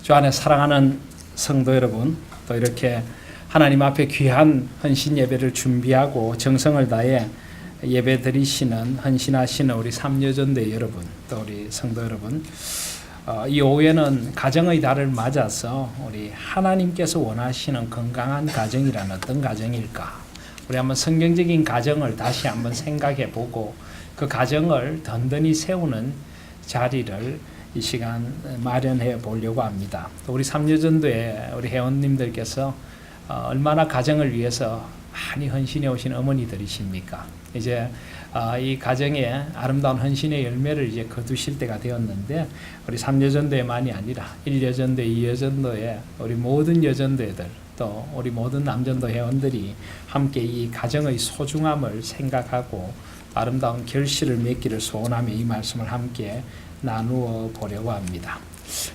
주 안에 사랑하는 성도 여러분, 또 이렇게 하나님 앞에 귀한 헌신 예배를 준비하고 정성을 다해 예배 드리시는 헌신하시는 우리 삼여전대 여러분, 또 우리 성도 여러분, 이 오후에는 가정의 달을 맞아서 우리 하나님께서 원하시는 건강한 가정이란 어떤 가정일까? 우리 한번 성경적인 가정을 다시 한번 생각해 보고 그 가정을 든든히 세우는 자리를 이 시간 마련해 보려고 합니다. 또 우리 삼여전도에 우리 회원님들께서 얼마나 가정을 위해서 많이 헌신해 오신 어머니들이십니까? 이제 이 가정에 아름다운 헌신의 열매를 이제 거두실 때가 되었는데, 우리 삼여전도에만이 아니라 1여전도, 2여전도에 우리 모든 여전도들, 또 우리 모든 남전도 회원들이 함께 이 가정의 소중함을 생각하고 아름다운 결실을 맺기를 소원하며 이 말씀을 함께 나누어 보려고 합니다.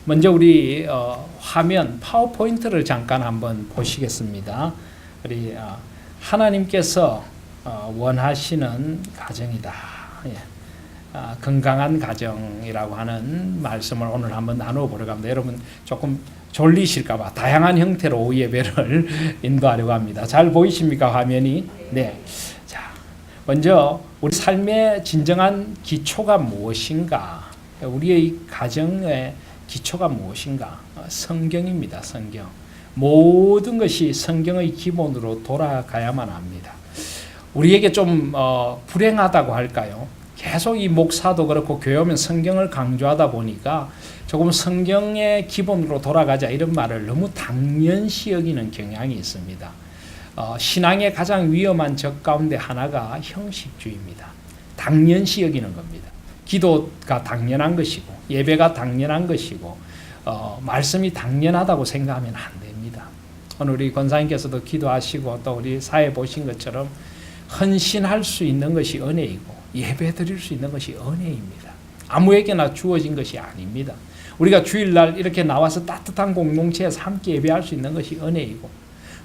먼저 우리 화면 파워포인트를 잠깐 한번 보시겠습니다. 우리 하나님께서 원하시는 가정이다. 건강한 가정이라고 하는 말씀을 오늘 한번 나누어 보려고 합니다. 여러분 조금 졸리실까 봐 다양한 형태로 오후 예배를 인도하려고 합니다. 잘 보이십니까, 화면이? 네. 자, 먼저 우리 삶의 진정한 기초가 무엇인가? 우리의 가정의 기초가 무엇인가? 성경입니다. 성경. 모든 것이 성경의 기본으로 돌아가야만 합니다. 우리에게 좀 불행하다고 할까요? 계속 이 목사도 그렇고 교회 오면 성경을 강조하다 보니까 조금 성경의 기본으로 돌아가자 이런 말을 너무 당연시 여기는 경향이 있습니다. 신앙의 가장 위험한 적 가운데 하나가 형식주의입니다. 당연시 여기는 겁니다. 기도가 당연한 것이고 예배가 당연한 것이고 말씀이 당연하다고 생각하면 안 됩니다. 오늘 우리 권사님께서도 기도하시고 또 우리 사회 보신 것처럼 헌신할 수 있는 것이 은혜이고 예배 드릴 수 있는 것이 은혜입니다. 아무에게나 주어진 것이 아닙니다. 우리가 주일날 이렇게 나와서 따뜻한 공동체에서 함께 예배할 수 있는 것이 은혜이고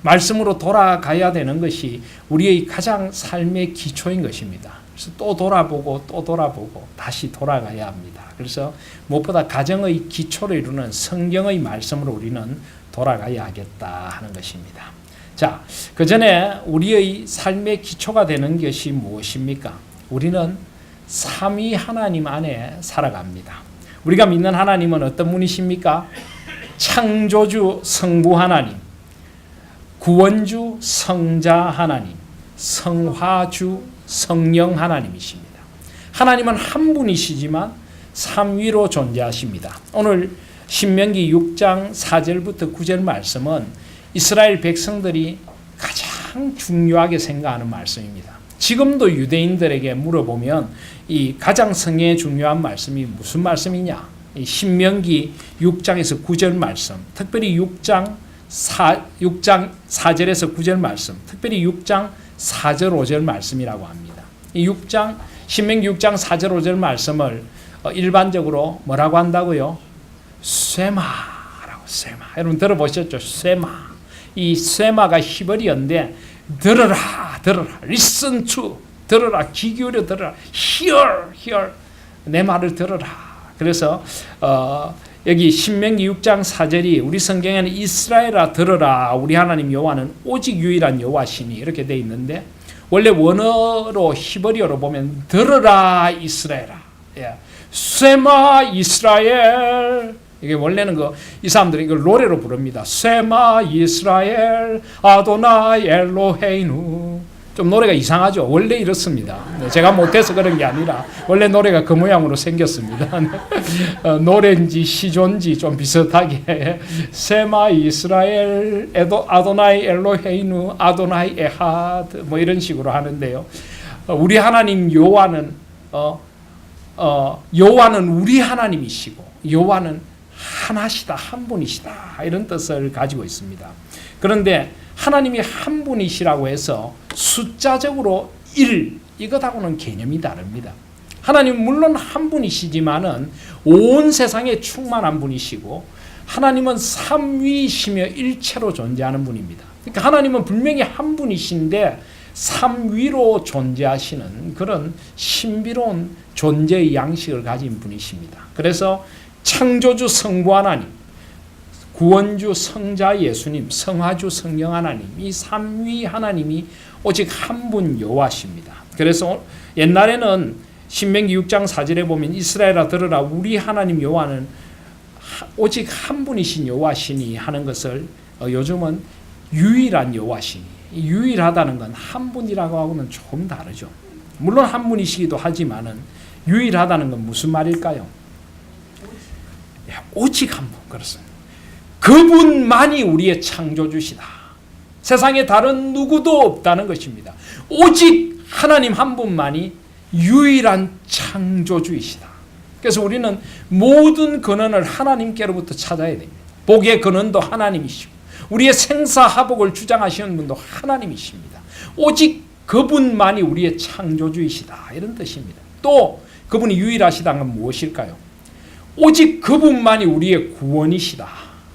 말씀으로 돌아가야 되는 것이 우리의 가장 삶의 기초인 것입니다. 그래서 또 돌아보고 다시 돌아가야 합니다. 그래서 무엇보다 가정의 기초를 이루는 성경의 말씀으로 우리는 돌아가야 하겠다 하는 것입니다. 자, 그 전에 우리의 삶의 기초가 되는 것이 무엇입니까? 우리는 삼위 하나님 안에 살아갑니다. 우리가 믿는 하나님은 어떤 분이십니까? 창조주 성부 하나님, 구원주 성자 하나님, 성화주 성령 하나님이십니다. 하나님은 한 분이시지만 삼위로 존재하십니다. 오늘 신명기 6장 4절부터 9절 말씀은 이스라엘 백성들이 가장 중요하게 생각하는 말씀입니다. 지금도 유대인들에게 물어보면 이 가장 성경에 중요한 말씀이 무슨 말씀이냐? 이 신명기 6장에서 9절 말씀, 특별히 6장 4절에서 9절 말씀, 특별히 6장 4절 5절 말씀이라고 합니다. 이 신명기 6장 4절 5절 말씀을 일반적으로 뭐라고 한다고요? 쇠마라고. 쇠마. 여러분 들어보셨죠? 쇠마. 이 쇠마가 히브리어인데 들어라. listen to. 들어라. 귀 기울여 들어라. hear. 내 말을 들어라. 그래서 여기 신명기 6장 4절이 우리 성경에는 이스라엘아 들으라 우리 하나님 여호와는 오직 유일한 여호와시니 이렇게 돼 있는데, 원래 원어로 히브리어로 보면 들으라 이스라엘아, 쇠마 이스라엘. 이게 원래는 이 사람들이 이걸 노래로 부릅니다. 쇠마 이스라엘 아도나이 엘로헤이누. 좀 노래가 이상하죠. 원래 이렇습니다. 제가 못해서 그런 게 아니라 원래 노래가 그 모양으로 생겼습니다. 노래인지 시조인지 좀 비슷하게 세마 이스라엘 아도나이 엘로헤이누 아도나이 에하드 뭐 이런 식으로 하는데요. 우리 하나님 여호와는 우리 하나님이시고 여호와는 하나시다, 한 분이시다 이런 뜻을 가지고 있습니다. 그런데 하나님이 한 분이시라고 해서 숫자적으로 1 이것하고는 개념이 다릅니다. 하나님은 물론 한 분이시지만은 온 세상에 충만한 분이시고 하나님은 삼위이시며 일체로 존재하는 분입니다. 그러니까 하나님은 분명히 한 분이신데 삼위로 존재하시는 그런 신비로운 존재의 양식을 가진 분이십니다. 그래서 창조주 성부 하나님, 구원주 성자 예수님, 성화주 성령 하나님, 이 삼위 하나님이 오직 한 분 여호와십니다. 그래서 옛날에는 신명기 6장 4절에 보면 이스라엘아 들으라 우리 하나님 여호와는 오직 한 분이신 여호와시니 하는 것을 요즘은 유일한 여호와시니, 유일하다는 건 한 분이라고 하고는 조금 다르죠. 물론 한 분이시기도 하지만은 유일하다는 건 무슨 말일까요? 오직 한 분, 그렇습니다. 그분만이 우리의 창조주시다. 세상에 다른 누구도 없다는 것입니다. 오직 하나님 한 분만이 유일한 창조주이시다. 그래서 우리는 모든 근원을 하나님께로부터 찾아야 됩니다. 복의 근원도 하나님이시고 우리의 생사화복을 주장하시는 분도 하나님이십니다. 오직 그분만이 우리의 창조주이시다, 이런 뜻입니다. 또 그분이 유일하시다는 건 무엇일까요? 오직 그분만이 우리의 구원이시다.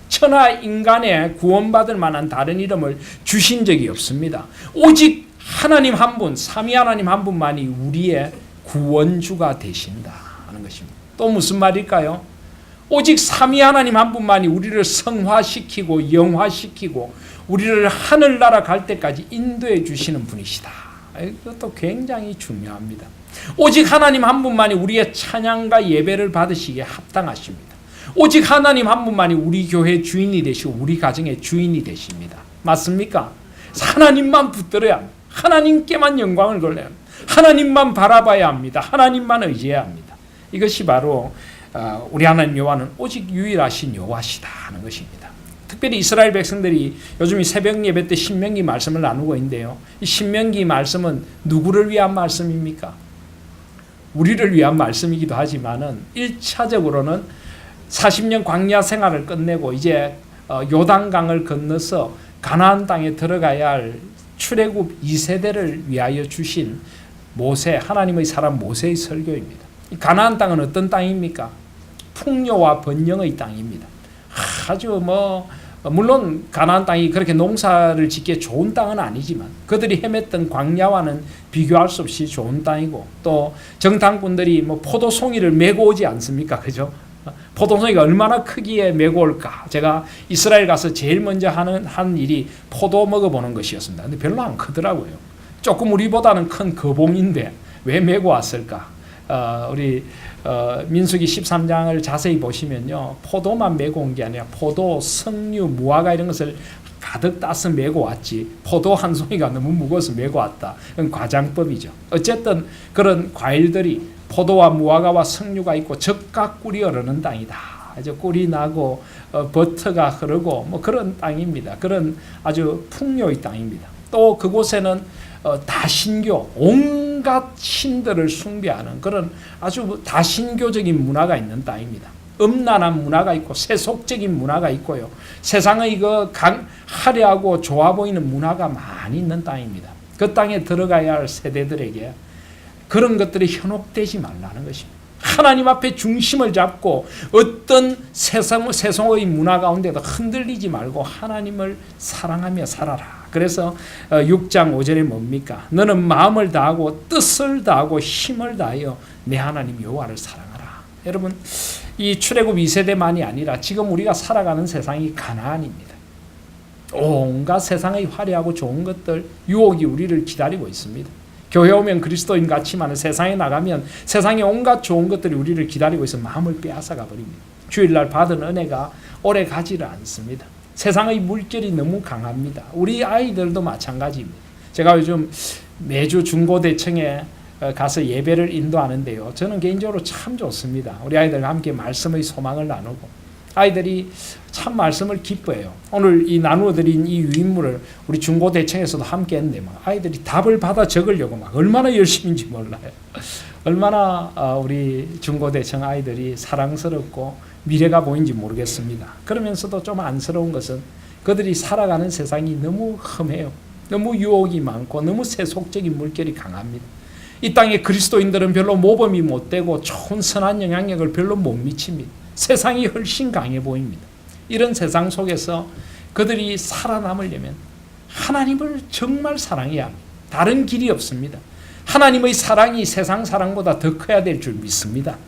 천하 인간에 구원받을 만한 다른 이름을 주신 적이 없습니다. 오직 하나님 한 분, 삼위 하나님 한 분만이 우리의 구원주가 되신다 하는 것입니다. 또 무슨 말일까요? 오직 삼위 하나님 한 분만이 우리를 성화시키고 영화시키고 우리를 하늘나라 갈 때까지 인도해 주시는 분이시다. 이것도 굉장히 중요합니다. 오직 하나님 한 분만이 우리의 찬양과 예배를 받으시기에 합당하십니다. 오직 하나님 한 분만이 우리 교회 주인이 되시고 우리 가정의 주인이 되십니다. 맞습니까? 하나님만 붙들어야 합니다. 하나님께만 영광을 돌려야 합니다. 하나님만 바라봐야 합니다. 하나님만 의지해야 합니다. 이것이 바로 우리 하나님 여호와는 오직 유일하신 여호와시다 하는 것입니다. 특별히 이스라엘 백성들이 요즘 이 새벽 예배 때 신명기 말씀을 나누고 있는데요. 이 신명기 말씀은 누구를 위한 말씀입니까? 우리를 위한 말씀이기도 하지만은 1차적으로는 40년 광야 생활을 끝내고 이제 요단강을 건너서 가나안 땅에 들어가야 할 출애굽 2세대를 위하여 주신 모세, 하나님의 사람 모세의 설교입니다. 이 가나안 땅은 어떤 땅입니까? 풍요와 번영의 땅입니다. 아주 물론 가나안 땅이 그렇게 농사를 짓기에 좋은 땅은 아니지만 그들이 헤맸던 광야와는 비교할 수 없이 좋은 땅이고, 또 정탐꾼들이 포도송이를 메고 오지 않습니까? 그죠? 포도송이가 얼마나 크기에 메고 올까? 제가 이스라엘 가서 제일 먼저 한 일이 포도 먹어보는 것이었습니다. 근데 별로 안 크더라고요. 조금 우리보다는 큰 거봉인데 왜 메고 왔을까? 우리 민수기 13장을 자세히 보시면요, 포도만 메고 온 게 아니라 포도, 석류, 무화과 이런 것을 가득 따서 메고 왔지 포도 한 송이가 너무 무거워서 메고 왔다. 그건 과장법이죠. 어쨌든 그런 과일들이 포도와 무화과와 석류가 있고 적각 꿀이 흐르는 땅이다. 아주 꿀이 나고 버터가 흐르고 그런 땅입니다. 그런 아주 풍요의 땅입니다. 또 그곳에는 다신교, 온갖 신들을 숭배하는 그런 아주 다신교적인 문화가 있는 땅입니다. 음란한 문화가 있고 세속적인 문화가 있고요. 세상의 화려하고 좋아 보이는 문화가 많이 있는 땅입니다. 그 땅에 들어가야 할 세대들에게 그런 것들이 현혹되지 말라는 것입니다. 하나님 앞에 중심을 잡고 어떤 세상의 문화 가운데도 흔들리지 말고 하나님을 사랑하며 살아라. 그래서 6장 5절에 뭡니까? 너는 마음을 다하고 뜻을 다하고 힘을 다하여 내 하나님 여호와를 사랑하라. 여러분, 이 출애굽 2세대만이 아니라 지금 우리가 살아가는 세상이 가나안입니다. 온갖 세상의 화려하고 좋은 것들, 유혹이 우리를 기다리고 있습니다. 교회 오면 그리스도인 같지만 세상에 나가면 세상의 온갖 좋은 것들이 우리를 기다리고 있어 마음을 빼앗아가 버립니다. 주일날 받은 은혜가 오래 가지를 않습니다. 세상의 물결이 너무 강합니다. 우리 아이들도 마찬가지입니다. 제가 요즘 매주 중고대청에 가서 예배를 인도하는데요. 저는 개인적으로 참 좋습니다. 우리 아이들과 함께 말씀의 소망을 나누고 아이들이 참 말씀을 기뻐해요. 오늘 이 나누어드린 이 유인물을 우리 중고대청에서도 함께 했는데 아이들이 답을 받아 적으려고 얼마나 열심인지 몰라요. 얼마나 우리 중고대청 아이들이 사랑스럽고 미래가 보이는지 모르겠습니다. 그러면서도 좀 안쓰러운 것은 그들이 살아가는 세상이 너무 험해요. 너무 유혹이 많고 너무 세속적인 물결이 강합니다. 이 땅에 그리스도인들은 별로 모범이 못 되고 좋은 선한 영향력을 별로 못 미칩니다. 세상이 훨씬 강해 보입니다. 이런 세상 속에서 그들이 살아남으려면 하나님을 정말 사랑해야 합니다. 다른 길이 없습니다. 하나님의 사랑이 세상 사랑보다 더 커야 될 줄 믿습니다.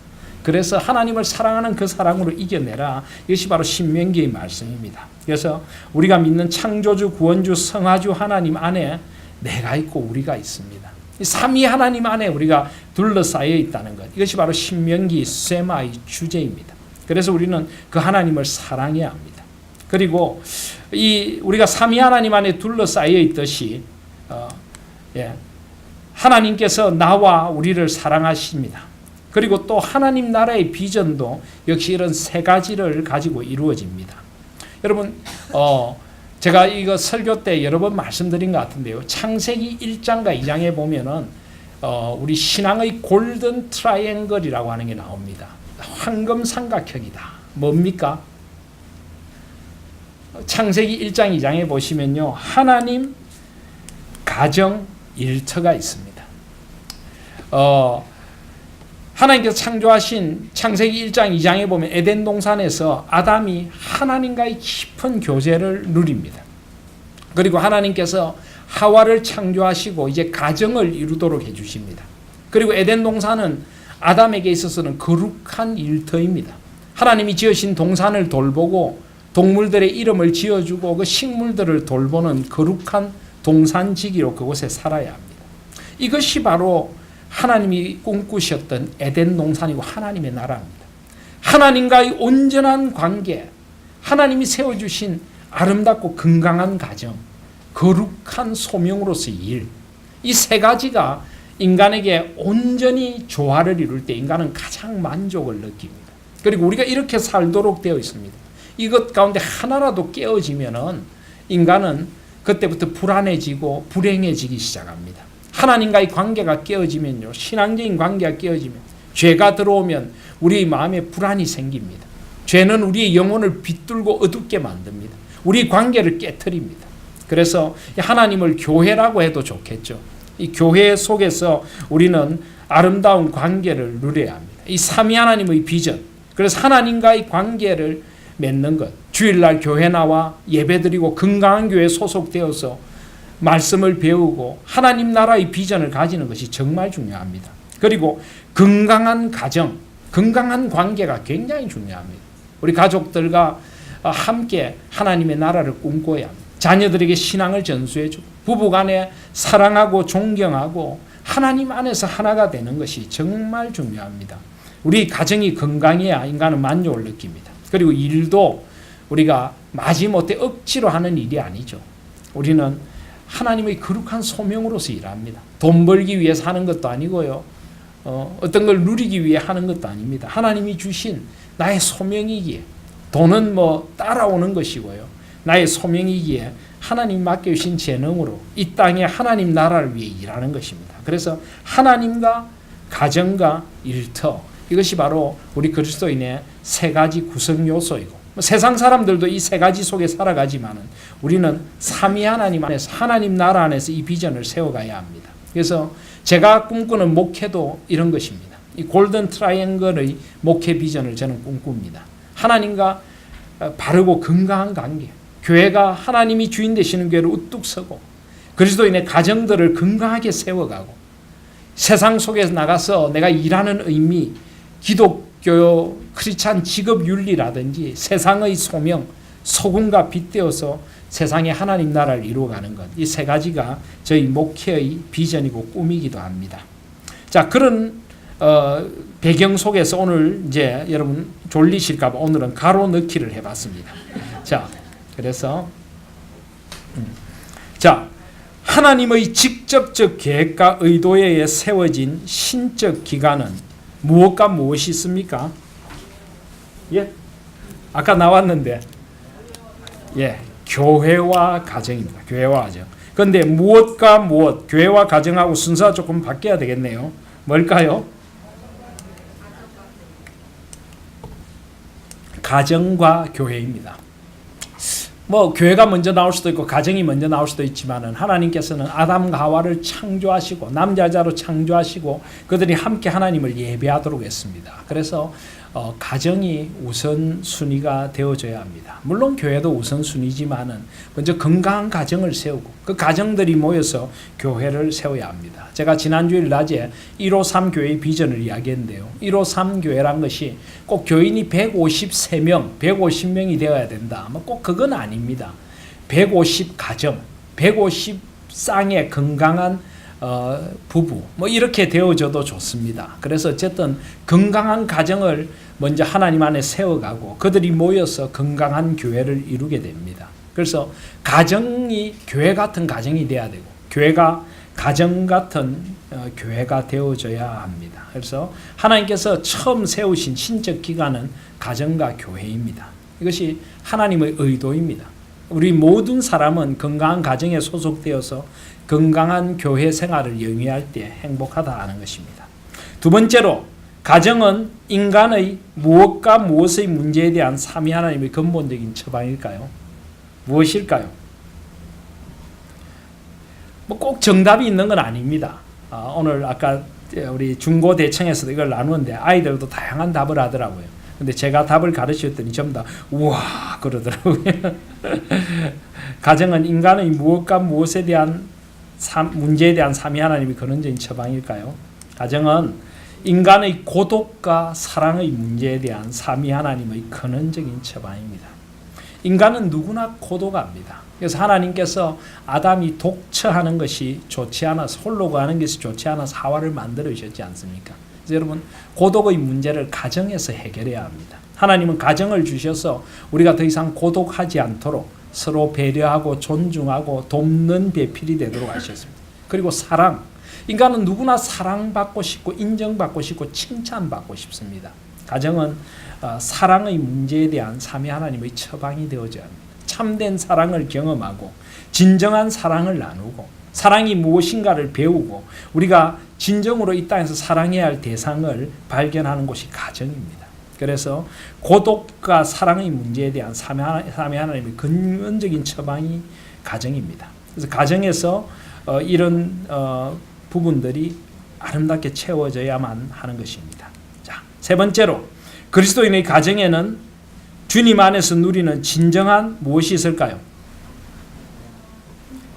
그래서 하나님을 사랑하는 그 사랑으로 이겨내라. 이것이 바로 신명기의 말씀입니다. 그래서 우리가 믿는 창조주, 구원주, 성화주 하나님 안에 내가 있고 우리가 있습니다. 이 삼위 하나님 안에 우리가 둘러싸여 있다는 것. 이것이 바로 신명기 세마의 주제입니다. 그래서 우리는 그 하나님을 사랑해야 합니다. 그리고 우리가 삼위 하나님 안에 둘러싸여 있듯이 하나님께서 나와 우리를 사랑하십니다. 그리고 또 하나님 나라의 비전도 역시 이런 세 가지를 가지고 이루어집니다. 여러분, 제가 이거 설교 때 여러 번 말씀드린 것 같은데요. 창세기 1장과 2장에 보면은 우리 신앙의 골든 트라이앵글이라고 하는 게 나옵니다. 황금 삼각형이다. 뭡니까? 창세기 1장, 2장에 보시면요. 하나님, 가정, 일터가 있습니다. 하나님께서 창조하신 창세기 1장, 2장에 보면 에덴 동산에서 아담이 하나님과의 깊은 교제를 누립니다. 그리고 하나님께서 하와를 창조하시고 이제 가정을 이루도록 해주십니다. 그리고 에덴 동산은 아담에게 있어서는 거룩한 일터입니다. 하나님이 지으신 동산을 돌보고 동물들의 이름을 지어주고 그 식물들을 돌보는 거룩한 동산지기로 그곳에 살아야 합니다. 이것이 바로 하나님이 꿈꾸셨던 에덴 동산이고 하나님의 나라입니다. 하나님과의 온전한 관계, 하나님이 세워주신 아름답고 건강한 가정, 거룩한 소명으로서의 일, 이 세 가지가 인간에게 온전히 조화를 이룰 때 인간은 가장 만족을 느낍니다. 그리고 우리가 이렇게 살도록 되어 있습니다. 이것 가운데 하나라도 깨어지면은 인간은 그때부터 불안해지고 불행해지기 시작합니다. 하나님과의 관계가 깨어지면요, 신앙적인 관계가 깨어지면, 죄가 들어오면 우리의 마음에 불안이 생깁니다. 죄는 우리의 영혼을 비뚤고 어둡게 만듭니다. 우리 관계를 깨트립니다. 그래서 하나님을 교회라고 해도 좋겠죠. 이 교회 속에서 우리는 아름다운 관계를 누려야 합니다. 이 삼위 하나님의 비전, 그래서 하나님과의 관계를 맺는 것, 주일날 교회 나와 예배드리고 건강한 교회에 소속되어서 말씀을 배우고 하나님 나라의 비전을 가지는 것이 정말 중요합니다. 그리고 건강한 가정, 건강한 관계가 굉장히 중요합니다. 우리 가족들과 함께 하나님의 나라를 꿈꿔야 합니다. 자녀들에게 신앙을 전수해주고 부부간에 사랑하고 존경하고 하나님 안에서 하나가 되는 것이 정말 중요합니다. 우리 가정이 건강해야 인간은 만족을 느낍니다. 그리고 일도 우리가 마지못해 억지로 하는 일이 아니죠. 우리는 하나님의 거룩한 소명으로서 일합니다. 돈 벌기 위해서 하는 것도 아니고요. 어떤 걸 누리기 위해 하는 것도 아닙니다. 하나님이 주신 나의 소명이기에, 돈은 따라오는 것이고요. 나의 소명이기에 하나님 맡겨주신 재능으로 이 땅에 하나님 나라를 위해 일하는 것입니다. 그래서 하나님과 가정과 일터, 이것이 바로 우리 그리스도인의 세 가지 구성 요소이고, 세상 사람들도 이 세 가지 속에 살아가지만은 우리는 삼위 하나님 안에서, 하나님 나라 안에서 이 비전을 세워가야 합니다. 그래서 제가 꿈꾸는 목회도 이런 것입니다. 이 골든 트라이앵글의 목회 비전을 저는 꿈꿉니다. 하나님과 바르고 건강한 관계, 교회가 하나님이 주인 되시는 교회를 우뚝 서고 그리스도인의 가정들을 건강하게 세워가고, 세상 속에서 나가서 내가 일하는 의미, 기독교 크리스찬 직업 윤리라든지 세상의 소명, 소금과 빛 되어서 세상에 하나님 나라를 이루어가는 것, 이 세 가지가 저희 목회의 비전이고 꿈이기도 합니다. 자, 그런 배경 속에서 오늘 이제 여러분 졸리실까봐 오늘은 가로넣기를 해봤습니다. 자, 그래서 하나님의 직접적 계획과 의도에 의해 세워진 신적 기관은 무엇과 무엇이 있습니까? 예? 아까 나왔는데, 예, 교회와 가정입니다. 교회와 가정. 그런데 무엇과 무엇, 교회와 가정하고 순서가 조금 바뀌어야 되겠네요. 뭘까요? 가정과 교회입니다. 교회가 먼저 나올 수도 있고 가정이 먼저 나올 수도 있지만은 하나님께서는 아담과 하와를 창조하시고 남자 여자로 창조하시고 그들이 함께 하나님을 예배하도록 했습니다. 그래서 가정이 우선순위가 되어져야 합니다. 물론 교회도 우선순위지만은 먼저 건강한 가정을 세우고 그 가정들이 모여서 교회를 세워야 합니다. 제가 지난주일 낮에 153 교회의 비전을 이야기했는데요. 153 교회란 것이 꼭 교인이 153명, 150명이 되어야 된다. 꼭 그건 아닙니다. 150 가정, 150 쌍의 건강한 부부 이렇게 되어져도 좋습니다. 그래서 어쨌든 건강한 가정을 먼저 하나님 안에 세워가고 그들이 모여서 건강한 교회를 이루게 됩니다. 그래서 가정이 교회 같은 가정이 돼야 되고 교회가 가정 같은 교회가 되어져야 합니다. 그래서 하나님께서 처음 세우신 신적 기관은 가정과 교회입니다. 이것이 하나님의 의도입니다. 우리 모든 사람은 건강한 가정에 소속되어서 건강한 교회 생활을 영위할 때 행복하다 하는 것입니다. 두 번째로 가정은 인간의 무엇과 무엇의 문제에 대한 삼위 하나님의 근본적인 처방일까요? 무엇일까요? 꼭 정답이 있는 건 아닙니다. 오늘 아까 우리 중고대청에서도 이걸 나누는데 아이들도 다양한 답을 하더라고요. 근데 제가 답을 가르쳤더니 전부 다 우와 그러더라고요. 가정은 인간의 무엇과 무엇에 대한 문제에 대한 삼위 하나님의 근원적인 처방일까요? 가정은 인간의 고독과 사랑의 문제에 대한 삼위 하나님의 근원적인 처방입니다. 인간은 누구나 고독합니다. 그래서 하나님께서 아담이 독처하는 것이 좋지 않아서 홀로 가는 것이 좋지 않아서 하와를 만들어 주셨지 않습니까? 그래서 여러분 고독의 문제를 가정에서 해결해야 합니다. 하나님은 가정을 주셔서 우리가 더 이상 고독하지 않도록 서로 배려하고 존중하고 돕는 배필이 되도록 하셨습니다. 그리고 사랑. 인간은 누구나 사랑받고 싶고 인정받고 싶고 칭찬받고 싶습니다. 가정은 사랑의 문제에 대한 삼위 하나님의 처방이 되어져야 합니다. 참된 사랑을 경험하고 진정한 사랑을 나누고 사랑이 무엇인가를 배우고 우리가 진정으로 이 땅에서 사랑해야 할 대상을 발견하는 곳이 가정입니다. 그래서 고독과 사랑의 문제에 대한 삼위 하나님의 근원적인 처방이 가정입니다. 그래서 가정에서 이런 부분들이 아름답게 채워져야만 하는 것입니다. 자, 세 번째로 그리스도인의 가정에는 주님 안에서 누리는 진정한 무엇이 있을까요?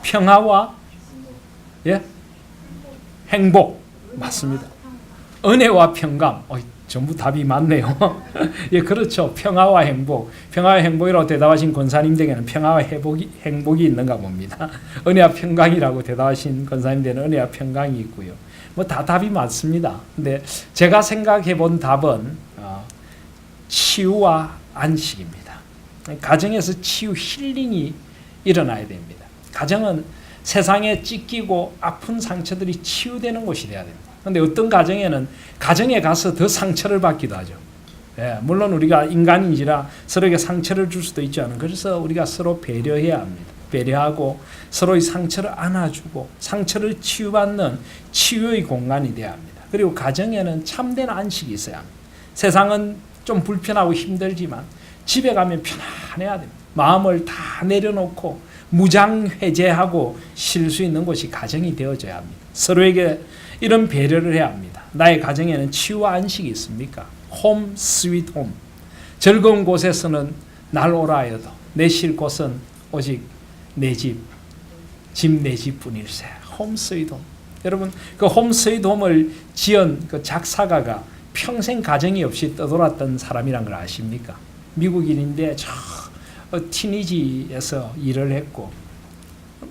평화와 행복. 맞습니다. 은혜와 평강. 전부 답이 맞네요. 예, 그렇죠. 평화와 행복. 평화와 행복이라고 대답하신 권사님들에게는 평화와 행복이 있는가 봅니다. 은혜와 평강이라고 대답하신 권사님들에게는 은혜와 평강이 있고요. 다 답이 맞습니다. 근데 제가 생각해 본 답은 치유와 안식입니다. 가정에서 치유 힐링이 일어나야 됩니다. 가정은 세상에 찢기고 아픈 상처들이 치유되는 곳이 돼야 됩니다. 그런데 어떤 가정에는 가정에 가서 더 상처를 받기도 하죠. 예, 물론 우리가 인간인지라 서로에게 상처를 줄 수도 있지 않은. 그래서 우리가 서로 배려해야 합니다. 배려하고 서로의 상처를 안아주고 상처를 치유받는 치유의 공간이 되어야 합니다. 그리고 가정에는 참된 안식이 있어야 합니다. 세상은 좀 불편하고 힘들지만 집에 가면 편안해야 됩니다. 마음을 다 내려놓고 무장해제하고 쉴 수 있는 곳이 가정이 되어져야 합니다. 서로에게 이런 배려를 해야 합니다. 나의 가정에는 치유와 안식이 있습니까? 홈 스윗 홈. 즐거운 곳에서는 날 오라 하여도 내 쉴 곳은 오직 내 집, 집 내 집뿐일세. 홈 스윗 홈. 여러분 그 홈 스윗 홈을 지은 그 작사가가 평생 가정이 없이 떠돌았던 사람이란 걸 아십니까? 미국인인데 저 티니지에서 일을 했고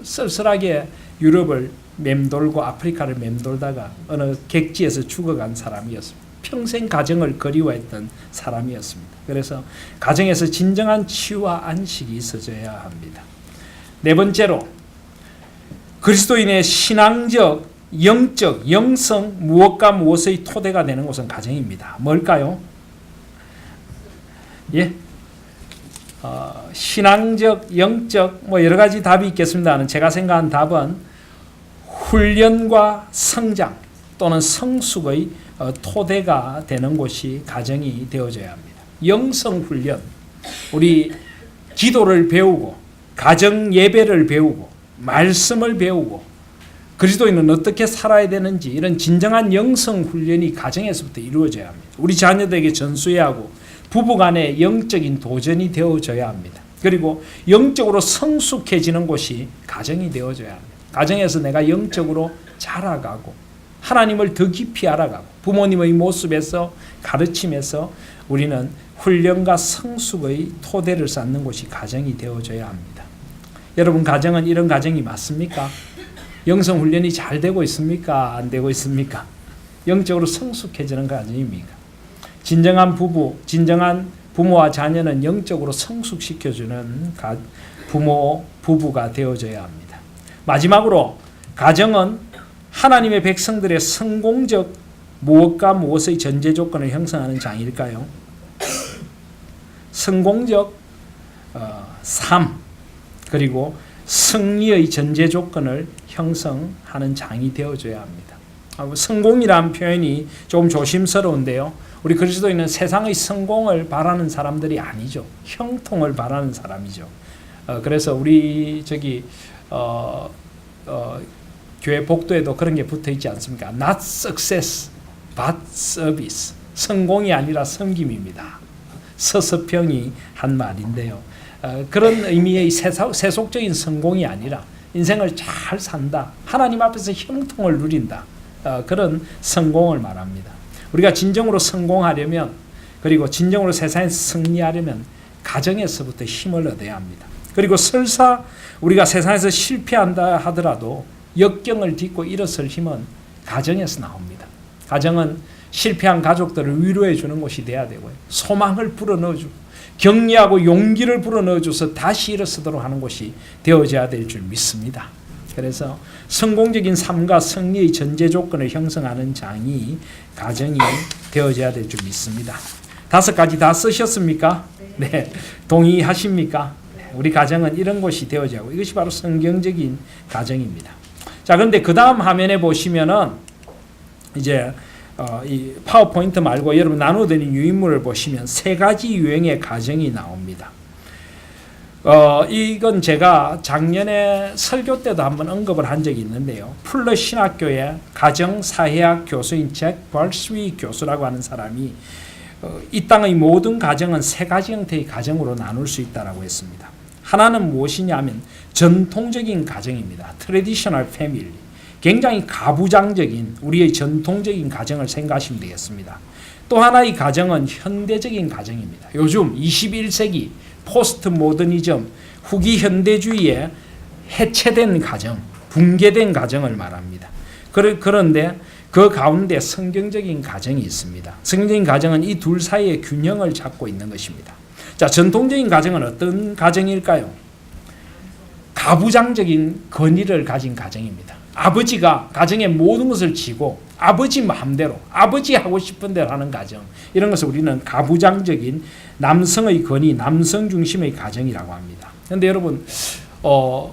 쓸쓸하게 유럽을 맴돌고 아프리카를 맴돌다가 어느 객지에서 죽어간 사람이었습니다. 평생 가정을 그리워했던 사람이었습니다. 그래서 가정에서 진정한 치유와 안식이 있어져야 합니다. 네 번째로 그리스도인의 신앙적, 영적, 영성 무엇과 무엇의 토대가 되는 곳은 가정입니다. 뭘까요? 예? 신앙적, 영적 여러 가지 답이 있겠습니다만 제가 생각한 답은 훈련과 성장 또는 성숙의 토대가 되는 곳이 가정이 되어져야 합니다. 영성 훈련, 우리 기도를 배우고 가정 예배를 배우고 말씀을 배우고 그리스도인은 어떻게 살아야 되는지 이런 진정한 영성 훈련이 가정에서부터 이루어져야 합니다. 우리 자녀들에게 전수해야 하고 부부간의 영적인 도전이 되어져야 합니다. 그리고 영적으로 성숙해지는 곳이 가정이 되어져야 합니다. 가정에서 내가 영적으로 자라가고 하나님을 더 깊이 알아가고 부모님의 모습에서 가르침에서 우리는 훈련과 성숙의 토대를 쌓는 곳이 가정이 되어져야 합니다. 여러분, 가정은 이런 가정이 맞습니까? 영성 훈련이 잘 되고 있습니까? 안 되고 있습니까? 영적으로 성숙해지는 가정입니까? 진정한 부부, 진정한 부모와 자녀는 영적으로 성숙시켜주는 부부가 되어져야 합니다. 마지막으로 가정은 하나님의 백성들의 성공적 무엇과 무엇의 전제 조건을 형성하는 장일까요? 성공적 삶 그리고 승리의 전제 조건을 형성하는 장이 되어줘야 합니다. 성공이라는 표현이 조금 조심스러운데요. 우리 그리스도인은 세상의 성공을 바라는 사람들이 아니죠. 형통을 바라는 사람이죠. 그래서 우리 교회 복도에도 그런 게 붙어 있지 않습니까? Not success, but service. 성공이 아니라 섬김입니다. 서서평이 한 말인데요. 그런 의미의 세속적인 성공이 아니라 인생을 잘 산다. 하나님 앞에서 형통을 누린다. 그런 성공을 말합니다. 우리가 진정으로 성공하려면 그리고 진정으로 세상에서 승리하려면 가정에서부터 힘을 얻어야 합니다. 그리고 설사 우리가 세상에서 실패한다 하더라도 역경을 딛고 일어설 힘은 가정에서 나옵니다. 가정은 실패한 가족들을 위로해 주는 곳이 돼야 되고요. 소망을 불어넣어주고 격려하고 용기를 불어넣어줘서 다시 일어서도록 하는 곳이 되어져야 될 줄 믿습니다. 그래서 성공적인 삶과 승리의 전제 조건을 형성하는 장이 가정이 되어져야 될 줄 믿습니다. 5가지 다 쓰셨습니까? 네. 동의하십니까? 우리 가정은 이런 곳이 되어져야 하고 이것이 바로 성경적인 가정입니다. 자, 그런데 그 다음 화면에 보시면은 이제 이 파워포인트 말고 여러분 나눠드린 유인물을 보시면 3가지 유형의 가정이 나옵니다. 이건 제가 작년에 설교 때도 한번 언급을 한 적이 있는데요. 풀러 신학교의 가정사회학 교수인 잭 벌스위 교수라고 하는 사람이 이 땅의 모든 가정은 3가지 형태의 가정으로 나눌 수 있다고 했습니다. 하나는 무엇이냐면 전통적인 가정입니다. Traditional family. 굉장히 가부장적인 우리의 전통적인 가정을 생각하시면 되겠습니다. 또 하나의 가정은 현대적인 가정입니다. 요즘 21세기 포스트 모더니즘 후기 현대주의에 해체된 가정, 붕괴된 가정을 말합니다. 그런데 그 가운데 성경적인 가정이 있습니다. 성경적인 가정은 이 둘 사이의 균형을 잡고 있는 것입니다. 자, 전통적인 가정은 어떤 가정일까요? 가부장적인 권위를 가진 가정입니다. 아버지가 가정의 모든 것을 쥐고 아버지 마음대로 아버지 하고 싶은 대로 하는 가정, 이런 것을 우리는 가부장적인 남성의 권위, 남성 중심의 가정이라고 합니다. 그런데 여러분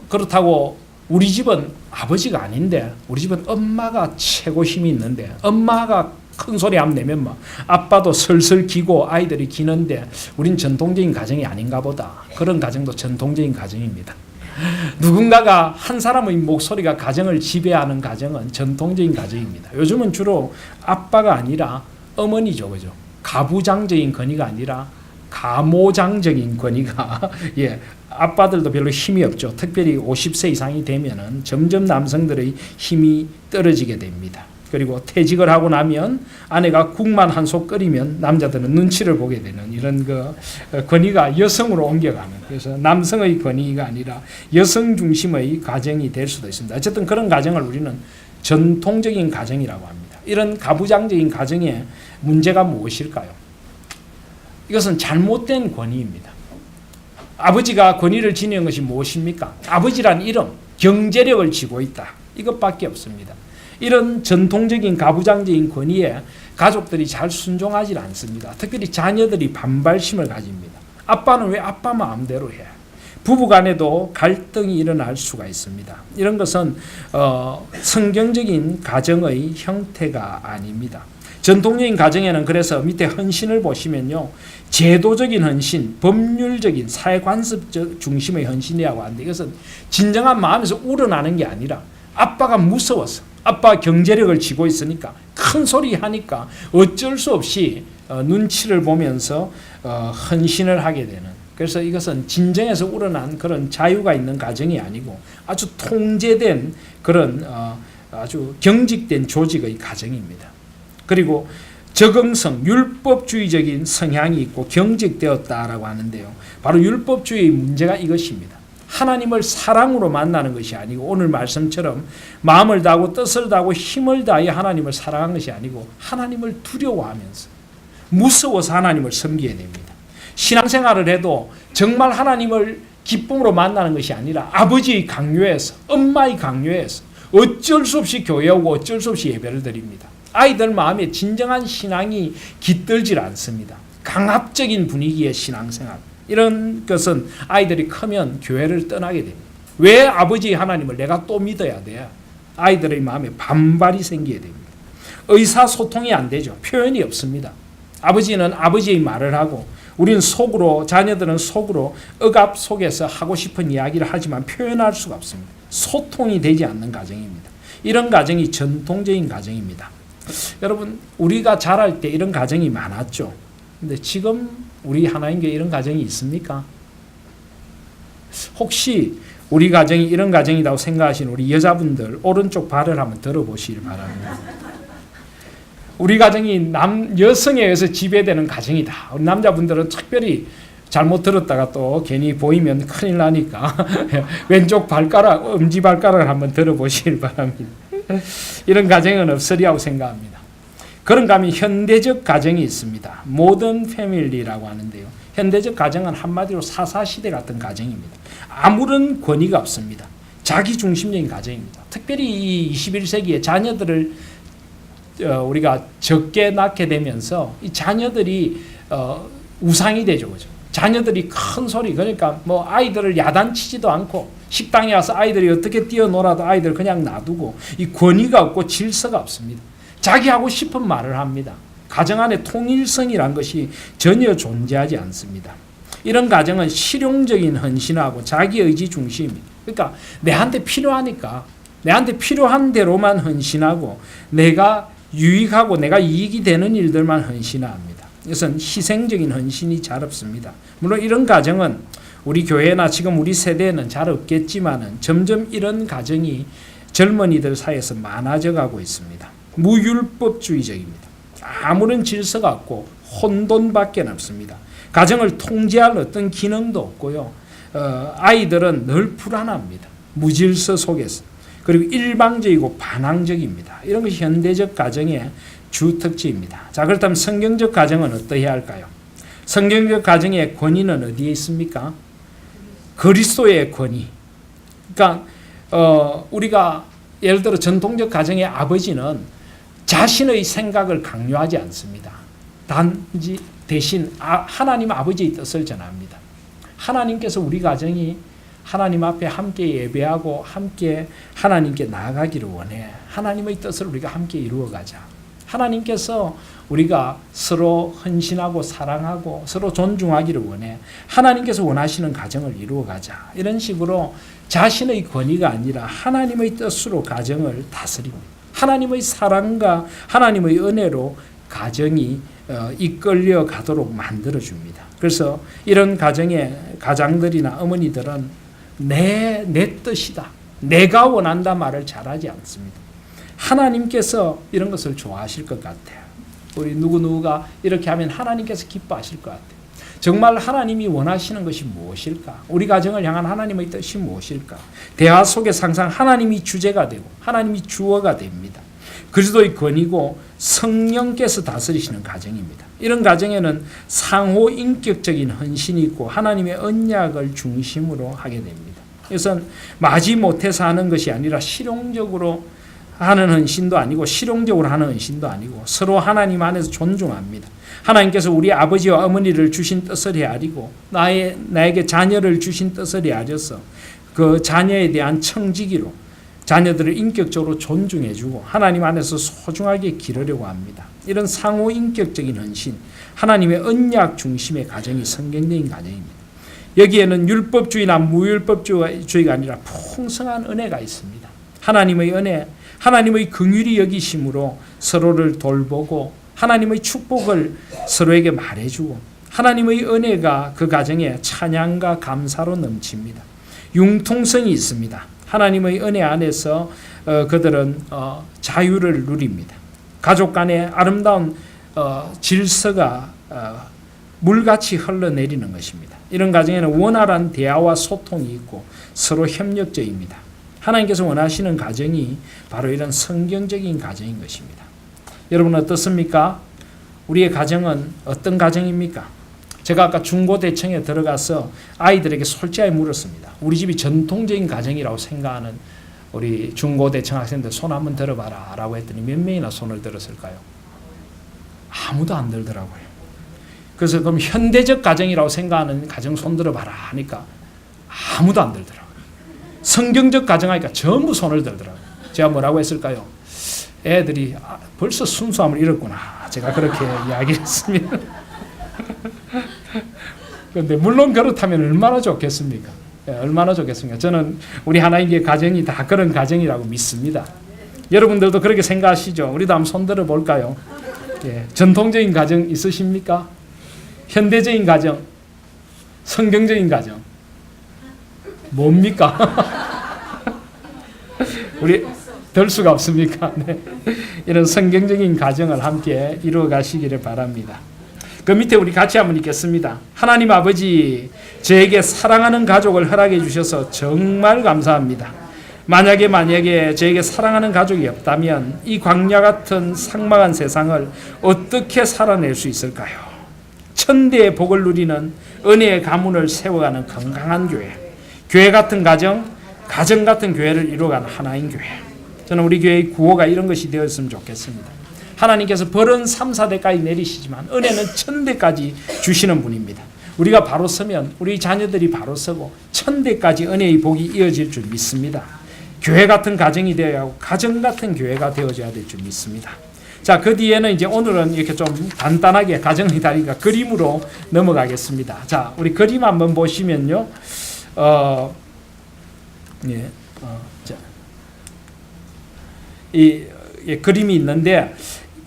그렇다고 우리 집은 아버지가 아닌데 우리 집은 엄마가 최고 힘이 있는데 엄마가 큰 소리 안 내면 막 아빠도 슬슬 기고 아이들이 기는데 우린 전통적인 가정이 아닌가 보다. 그런 가정도 전통적인 가정입니다. 누군가가 한 사람의 목소리가 가정을 지배하는 가정은 전통적인 가정입니다. 요즘은 주로 아빠가 아니라 어머니죠, 그죠? 가부장적인 권위가 아니라 가모장적인 권위가 예, 아빠들도 별로 힘이 없죠. 특별히 50세 이상이 되면은 점점 남성들의 힘이 떨어지게 됩니다. 그리고 퇴직을 하고 나면 아내가 국만 한 솥 끓이면 남자들은 눈치를 보게 되는 이런 권위가 여성으로 옮겨가는, 그래서 남성의 권위가 아니라 여성 중심의 가정이 될 수도 있습니다. 어쨌든 그런 가정을 우리는 전통적인 가정이라고 합니다. 이런 가부장적인 가정의 문제가 무엇일까요? 이것은 잘못된 권위입니다. 아버지가 권위를 지니는 것이 무엇입니까? 아버지란 이름, 경제력을 쥐고 있다. 이것밖에 없습니다. 이런 전통적인 가부장적인 권위에 가족들이 잘 순종하지 않습니다. 특별히 자녀들이 반발심을 가집니다. 아빠는 왜 아빠 마음대로 해? 부부간에도 갈등이 일어날 수가 있습니다. 이런 것은 성경적인 가정의 형태가 아닙니다. 전통적인 가정에는 그래서 밑에 헌신을 보시면요, 제도적인 헌신, 법률적인 사회관습 중심의 헌신이라고 하는데 이것은 진정한 마음에서 우러나는 게 아니라 아빠가 무서워서, 아빠 경제력을 쥐고 있으니까 큰 소리 하니까 어쩔 수 없이 눈치를 보면서 헌신을 하게 되는, 그래서 이것은 진정에서 우러난 그런 자유가 있는 가정이 아니고 아주 통제된 그런 아주 경직된 조직의 가정입니다. 그리고 적응성, 율법주의적인 성향이 있고 경직되었다라고 하는데요. 바로 율법주의의 문제가 이것입니다. 하나님을 사랑으로 만나는 것이 아니고, 오늘 말씀처럼 마음을 다하고 뜻을 다하고 힘을 다해 하나님을 사랑하는 것이 아니고, 하나님을 두려워하면서 무서워서 하나님을 섬기게 됩니다. 신앙생활을 해도 정말 하나님을 기쁨으로 만나는 것이 아니라 아버지의 강요에서, 엄마의 강요에서 어쩔 수 없이 교회하고 어쩔 수 없이 예배를 드립니다. 아이들 마음에 진정한 신앙이 깃들질 않습니다. 강압적인 분위기의 신앙생활, 이런 것은 아이들이 크면 교회를 떠나게 됩니다. 왜 아버지 하나님을 내가 또 믿어야 돼? 아이들의 마음에 반발이 생기게 됩니다. 의사소통이 안 되죠. 표현이 없습니다. 아버지는 아버지의 말을 하고, 우리는 속으로, 자녀들은 속으로 억압 속에서 하고 싶은 이야기를 하지만 표현할 수가 없습니다. 소통이 되지 않는 가정입니다. 이런 가정이 전통적인 가정입니다. 여러분, 우리가 자랄 때 이런 가정이 많았죠. 근데 지금 우리 하나님께 이런 가정이 있습니까? 혹시 우리 가정이 이런 가정이라고 생각하시는 우리 여자분들 오른쪽 발을 한번 들어보시길 바랍니다. 우리 가정이 여성에 의해서 지배되는 가정이다. 우리 남자분들은 특별히 잘못 들었다가 또 괜히 보이면 큰일 나니까 왼쪽 발가락, 엄지발가락을 한번 들어보시길 바랍니다. 이런 가정은 없으리라고 생각합니다. 그런가 하면 현대적 가정이 있습니다. 모던 패밀리라고 하는데요. 현대적 가정은 한마디로 사사시대 같은 가정입니다. 아무런 권위가 없습니다. 자기중심적인 가정입니다. 특별히 이 21세기에 자녀들을 우리가 적게 낳게 되면서 이 자녀들이 우상이 되죠. 그죠? 자녀들이 큰 소리, 그러니까 뭐 아이들을 야단치지도 않고, 식당에 와서 아이들이 어떻게 뛰어놀아도 아이들 그냥 놔두고, 이 권위가 없고 질서가 없습니다. 자기 하고 싶은 말을 합니다. 가정 안에 통일성이란 것이 전혀 존재하지 않습니다. 이런 가정은 실용적인 헌신하고 자기의지 중심입니다. 그러니까 내한테 필요하니까 내한테 필요한 대로만 헌신하고, 내가 유익하고 내가 이익이 되는 일들만 헌신합니다. 이것은 희생적인 헌신이 잘 없습니다. 물론 이런 가정은 우리 교회나 지금 우리 세대에는 잘 없겠지만은 점점 이런 가정이 젊은이들 사이에서 많아져 가고 있습니다. 무율법주의적입니다. 아무런 질서가 없고 혼돈밖에 없습니다. 가정을 통제할 어떤 기능도 없고요. 아이들은 늘 불안합니다. 무질서 속에서. 그리고 일방적이고 반항적입니다. 이런 것이 현대적 가정의 주 특징입니다. 자, 그렇다면 성경적 가정은 어떠해야 할까요? 성경적 가정의 권위는 어디에 있습니까? 그리스도의 권위. 그러니까 우리가 예를 들어 전통적 가정의 아버지는 자신의 생각을 강요하지 않습니다. 단지 대신 하나님 아버지의 뜻을 전합니다. 하나님께서 우리 가정이 하나님 앞에 함께 예배하고 함께 하나님께 나아가기를 원해. 하나님의 뜻을 우리가 함께 이루어가자. 하나님께서 우리가 서로 헌신하고 사랑하고 서로 존중하기를 원해. 하나님께서 원하시는 가정을 이루어가자. 이런 식으로 자신의 권위가 아니라 하나님의 뜻으로 가정을 다스립니다. 하나님의 사랑과 하나님의 은혜로 가정이 이끌려 가도록 만들어줍니다. 그래서 이런 가장들이나 어머니들은 내 뜻이다, 내가 원한다 말을 잘하지 않습니다. 하나님께서 이런 것을 좋아하실 것 같아요. 우리 누구누구가 이렇게 하면 하나님께서 기뻐하실 것 같아요. 정말 하나님이 원하시는 것이 무엇일까? 우리 가정을 향한 하나님의 뜻이 무엇일까? 대화 속에서 항상 하나님이 주제가 되고 하나님이 주어가 됩니다. 그리스도의 권위고 성령께서 다스리시는 가정입니다. 이런 가정에는 상호 인격적인 헌신이 있고 하나님의 언약을 중심으로 하게 됩니다. 이것은 마지못해서 하는 것이 아니라 실용적으로 하는 헌신도 아니고 실용적으로 하는 헌신도 아니고 서로 하나님 안에서 존중합니다. 하나님께서 우리 아버지와 어머니를 주신 뜻을 헤아리고 나에게 자녀를 주신 뜻을 헤아려서 그 자녀에 대한 청지기로 자녀들을 인격적으로 존중해주고 하나님 안에서 소중하게 기르려고 합니다. 이런 상호 인격적인 헌신, 하나님의 언약 중심의 가정이 성경적인 가정입니다. 여기에는 율법주의나 무율법주의가 아니라 풍성한 은혜가 있습니다. 하나님의 은혜, 하나님의 긍휼히 여기심으로 서로를 돌보고 하나님의 축복을 서로에게 말해주고 하나님의 은혜가 그 가정에 찬양과 감사로 넘칩니다. 융통성이 있습니다. 하나님의 은혜 안에서 그들은 자유를 누립니다. 가족 간의 아름다운 질서가 물같이 흘러내리는 것입니다. 이런 가정에는 원활한 대화와 소통이 있고 서로 협력적입니다. 하나님께서 원하시는 가정이 바로 이런 성경적인 가정인 것입니다. 여러분 어떻습니까? 우리의 가정은 어떤 가정입니까? 제가 아까 중고대청에 들어가서 아이들에게 솔직하게 물었습니다. 우리 집이 전통적인 가정이라고 생각하는 우리 중고대청 학생들 손 한번 들어봐라 라고 했더니 몇 명이나 손을 들었을까요? 아무도 안 들더라고요. 그래서 그럼 현대적 가정이라고 생각하는 가정 손 들어봐라 하니까 아무도 안 들더라고요. 성경적 가정 하니까 전부 손을 들더라고요. 제가 뭐라고 했을까요? 애들이 벌써 순수함을 잃었구나. 제가 그렇게 이야기했습니다. 그런데 물론 그렇다면 얼마나 좋겠습니까? 얼마나 좋겠습니까? 저는 우리 하나님의 가정이 다 그런 가정이라고 믿습니다. 여러분들도 그렇게 생각하시죠? 우리도 한번 손 들어 볼까요? 예, 전통적인 가정 있으십니까? 현대적인 가정, 성경적인 가정 뭡니까? 우리 들 수가 없습니까? 네. 이런 성경적인 가정을 함께 이루어 가시기를 바랍니다. 그 밑에 우리 같이 한번 읽겠습니다. 하나님 아버지, 저에게 사랑하는 가족을 허락해 주셔서 정말 감사합니다. 만약에 저에게 사랑하는 가족이 없다면 이 광야 같은 삭막한 세상을 어떻게 살아낼 수 있을까요? 천대의 복을 누리는 은혜의 가문을 세워가는 건강한 교회 같은 가정 같은 교회를 이루어가는 하나인 교회. 저는 우리 교회의 구호가 이런 것이 되었으면 좋겠습니다. 하나님께서 벌은 3, 4대까지 내리시지만 은혜는 1000대까지 주시는 분입니다. 우리가 바로 서면 우리 자녀들이 바로 서고 1000대까지 은혜의 복이 이어질 줄 믿습니다. 교회 같은 가정이 되어야 하고 가정 같은 교회가 되어져야 될 줄 믿습니다. 자, 그 뒤에는 이제 오늘은 이렇게 좀 간단하게 가정의 다리가 그림으로 넘어가겠습니다. 자, 우리 그림 한번 보시면요. 자, 이 그림이 있는데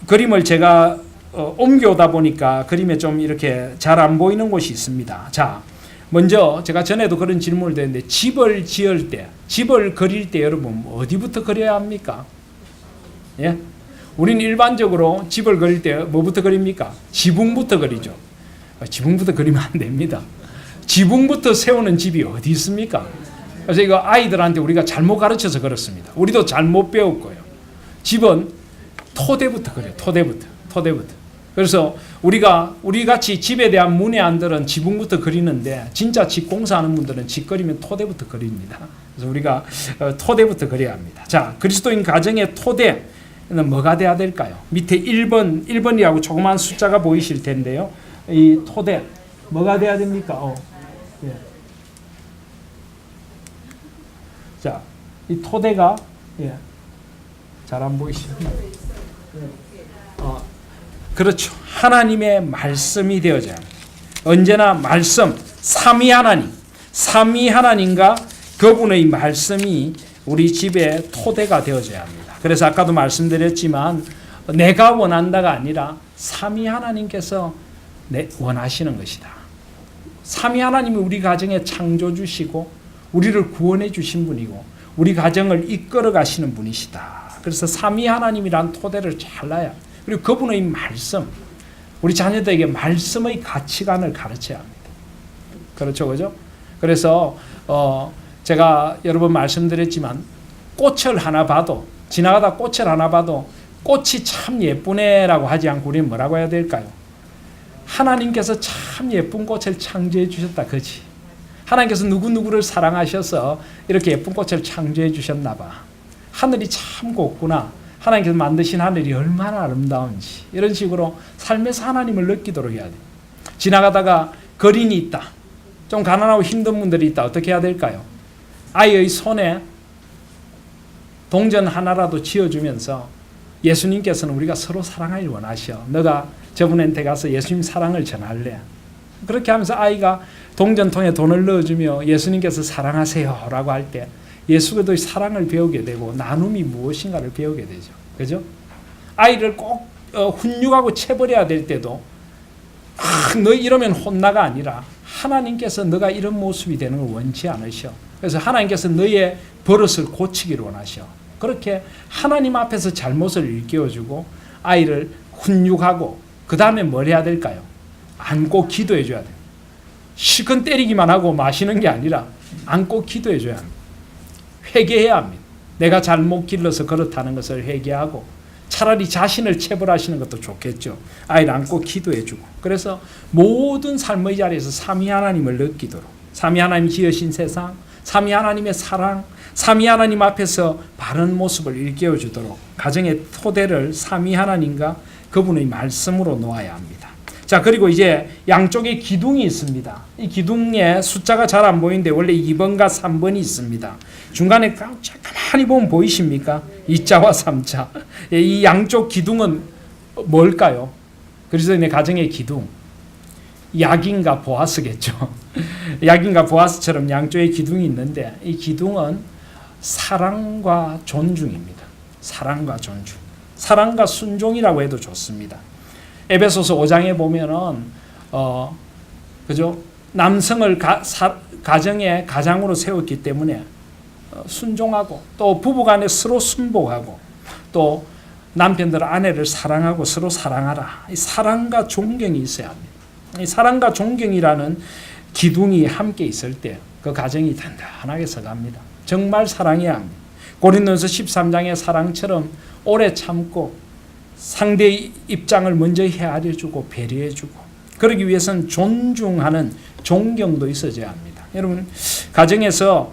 그림을 제가 옮겨오다 보니까 그림에 좀 이렇게 잘 안 보이는 곳이 있습니다. 자, 먼저 제가 전에도 그런 질문을 드렸는데 집을 지을 때, 집을 그릴 때 여러분 어디부터 그려야 합니까? 예? 우리는 일반적으로 집을 그릴 때 뭐부터 그립니까? 지붕부터 그리죠. 지붕부터 그리면 안 됩니다. 지붕부터 세우는 집이 어디 있습니까? 그래서 이거 아이들한테 우리가 잘못 가르쳐서 그렇습니다. 우리도 잘못 배웠고요. 집은 토대부터 그래요. 토대부터. 그래서 우리 같이 집에 대한 문외한들은 지붕부터 그리는데 진짜 집 공사하는 분들은 집 그리면 토대부터 그립니다. 그래서 우리가 토대부터 그려야 합니다. 자, 그리스도인 가정의 토대는 뭐가 돼야 될까요? 밑에 1번이라고 조그만 숫자가 보이실 텐데요. 이 토대 뭐가 돼야 됩니까? 예. 자, 이 토대가 잘 안 보이시나요? 그렇죠. 하나님의 말씀이 되어져야 합니다. 언제나 말씀, 삼위 하나님과 그분의 말씀이 우리 집의 토대가 되어져야 합니다. 그래서 아까도 말씀드렸지만 내가 원한다가 아니라 삼위 하나님께서 원하시는 것이다. 삼위 하나님이 우리 가정에 창조주시고 우리를 구원해 주신 분이고 우리 가정을 이끌어 가시는 분이시다. 그래서 삼위 하나님이란 토대를 잘 놔야, 그리고 그분의 말씀, 우리 자녀들에게 말씀의 가치관을 가르쳐야 합니다. 그렇죠, 그죠? 그래서 제가 여러 번 말씀드렸지만 꽃을 하나 봐도, 지나가다 꽃을 하나 봐도 꽃이 참 예쁘네라고 하지 않고 우리는 뭐라고 해야 될까요? 하나님께서 참 예쁜 꽃을 창조해 주셨다, 그지? 하나님께서 누구누구를 사랑하셔서 이렇게 예쁜 꽃을 창조해 주셨나 봐. 하늘이 참 곱구나. 하나님께서 만드신 하늘이 얼마나 아름다운지. 이런 식으로 삶에서 하나님을 느끼도록 해야 돼. 지나가다가 거린이 있다. 좀 가난하고 힘든 분들이 있다. 어떻게 해야 될까요? 아이의 손에 동전 하나라도 쥐어주면서 예수님께서는 우리가 서로 사랑하길 원하셔. 너가 저분한테 가서 예수님 사랑을 전할래. 그렇게 하면서 아이가 동전통에 돈을 넣어주며 예수님께서 사랑하세요 라고 할 때 예수 그리스도의 사랑을 배우게 되고 나눔이 무엇인가를 배우게 되죠. 그죠? 아이를 꼭 훈육하고 체벌해야 될 때도 너 이러면 혼나가 아니라 하나님께서 너가 이런 모습이 되는 걸 원치 않으셔. 그래서 하나님께서 너의 버릇을 고치기를 원하셔. 그렇게 하나님 앞에서 잘못을 일깨워주고 아이를 훈육하고 그 다음에 뭘 해야 될까요? 안고 기도해 줘야 돼요. 실컷 때리기만 하고 마시는 게 아니라 안고 기도해 줘야 합니다. 회개해야 합니다. 내가 잘못 길러서 그렇다는 것을 회개하고 차라리 자신을 체벌하시는 것도 좋겠죠. 아이를 안고 기도해 주고. 그래서 모든 삶의 자리에서 삼위 하나님을 느끼도록, 삼위 하나님 지으신 세상, 삼위 하나님의 사랑, 삼위 하나님 앞에서 바른 모습을 일깨워 주도록 가정의 토대를 삼위 하나님과 그분의 말씀으로 놓아야 합니다. 자, 그리고 이제 양쪽에 기둥이 있습니다. 이 기둥에 숫자가 잘 안 보이는데 원래 2번과 3번이 있습니다. 중간에 가만히 보면 보이십니까? 2자와 3자. 이 양쪽 기둥은 뭘까요? 그리스도인의 가정의 기둥. 야긴과 보아스겠죠. 야긴과 보아스처럼 양쪽에 기둥이 있는데 이 기둥은 사랑과 존중입니다. 사랑과 존중. 사랑과 순종이라고 해도 좋습니다. 에베소서 5장에 보면은 그죠? 남성을 가정의 가장으로 세웠기 때문에 순종하고 또 부부간에 서로 순복하고 또 남편들 아내를 사랑하고 서로 사랑하라. 이 사랑과 존경이 있어야 합니다. 이 사랑과 존경이라는 기둥이 함께 있을 때 그 가정이 단단하게 서갑니다. 정말 사랑해야 합니다. 고린도서 13장의 사랑처럼 오래 참고 상대의 입장을 먼저 헤아려주고 배려해주고 그러기 위해서는 존중하는 존경도 있어야 합니다. 여러분 가정에서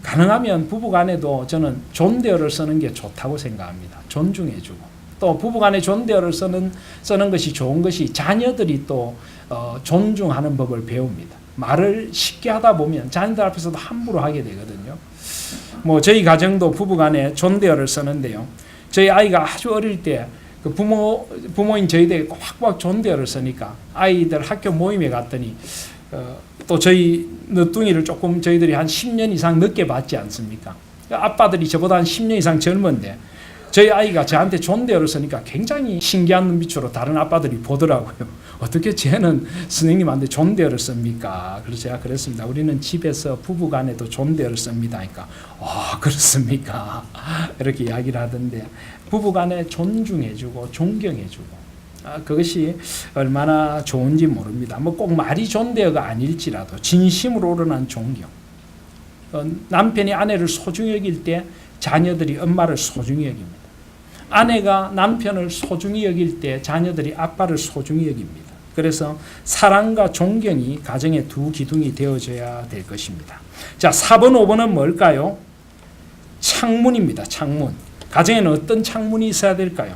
가능하면 부부간에도 저는 존대어를 쓰는 게 좋다고 생각합니다. 존중해주고 또 부부간에 존대어를 쓰는 것이 좋은 것이 자녀들이 또 존중하는 법을 배웁니다. 말을 쉽게 하다 보면 자녀들 앞에서도 함부로 하게 되거든요. 뭐 저희 가정도 부부간에 존대어를 쓰는데요. 저희 아이가 아주 어릴 때 그 부모인 저희들에게 확 존대어를 쓰니까 아이들 학교 모임에 갔더니 또 저희 늦둥이를 조금 저희들이 한 10년 이상 늦게 봤지 않습니까? 아빠들이 저보다 한 10년 이상 젊은데 저희 아이가 저한테 존대어를 쓰니까 굉장히 신기한 눈빛으로 다른 아빠들이 보더라고요. 어떻게 쟤는 선생님한테 존대어를 씁니까? 그래서 제가 그랬습니다. 우리는 집에서 부부간에도 존대어를 씁니다. 그러니까 그렇습니까? 이렇게 이야기를 하던데 부부간에 존중해주고 존경해주고 그것이 얼마나 좋은지 모릅니다. 뭐 꼭 말이 존대어가 아닐지라도 진심으로 우러난 존경. 남편이 아내를 소중히 여길 때 자녀들이 엄마를 소중히 여깁니다. 아내가 남편을 소중히 여길 때 자녀들이 아빠를 소중히 여깁니다. 그래서 사랑과 존경이 가정의 두 기둥이 되어져야 될 것입니다. 자, 4번, 5번은 뭘까요? 창문입니다. 창문. 가정에는 어떤 창문이 있어야 될까요?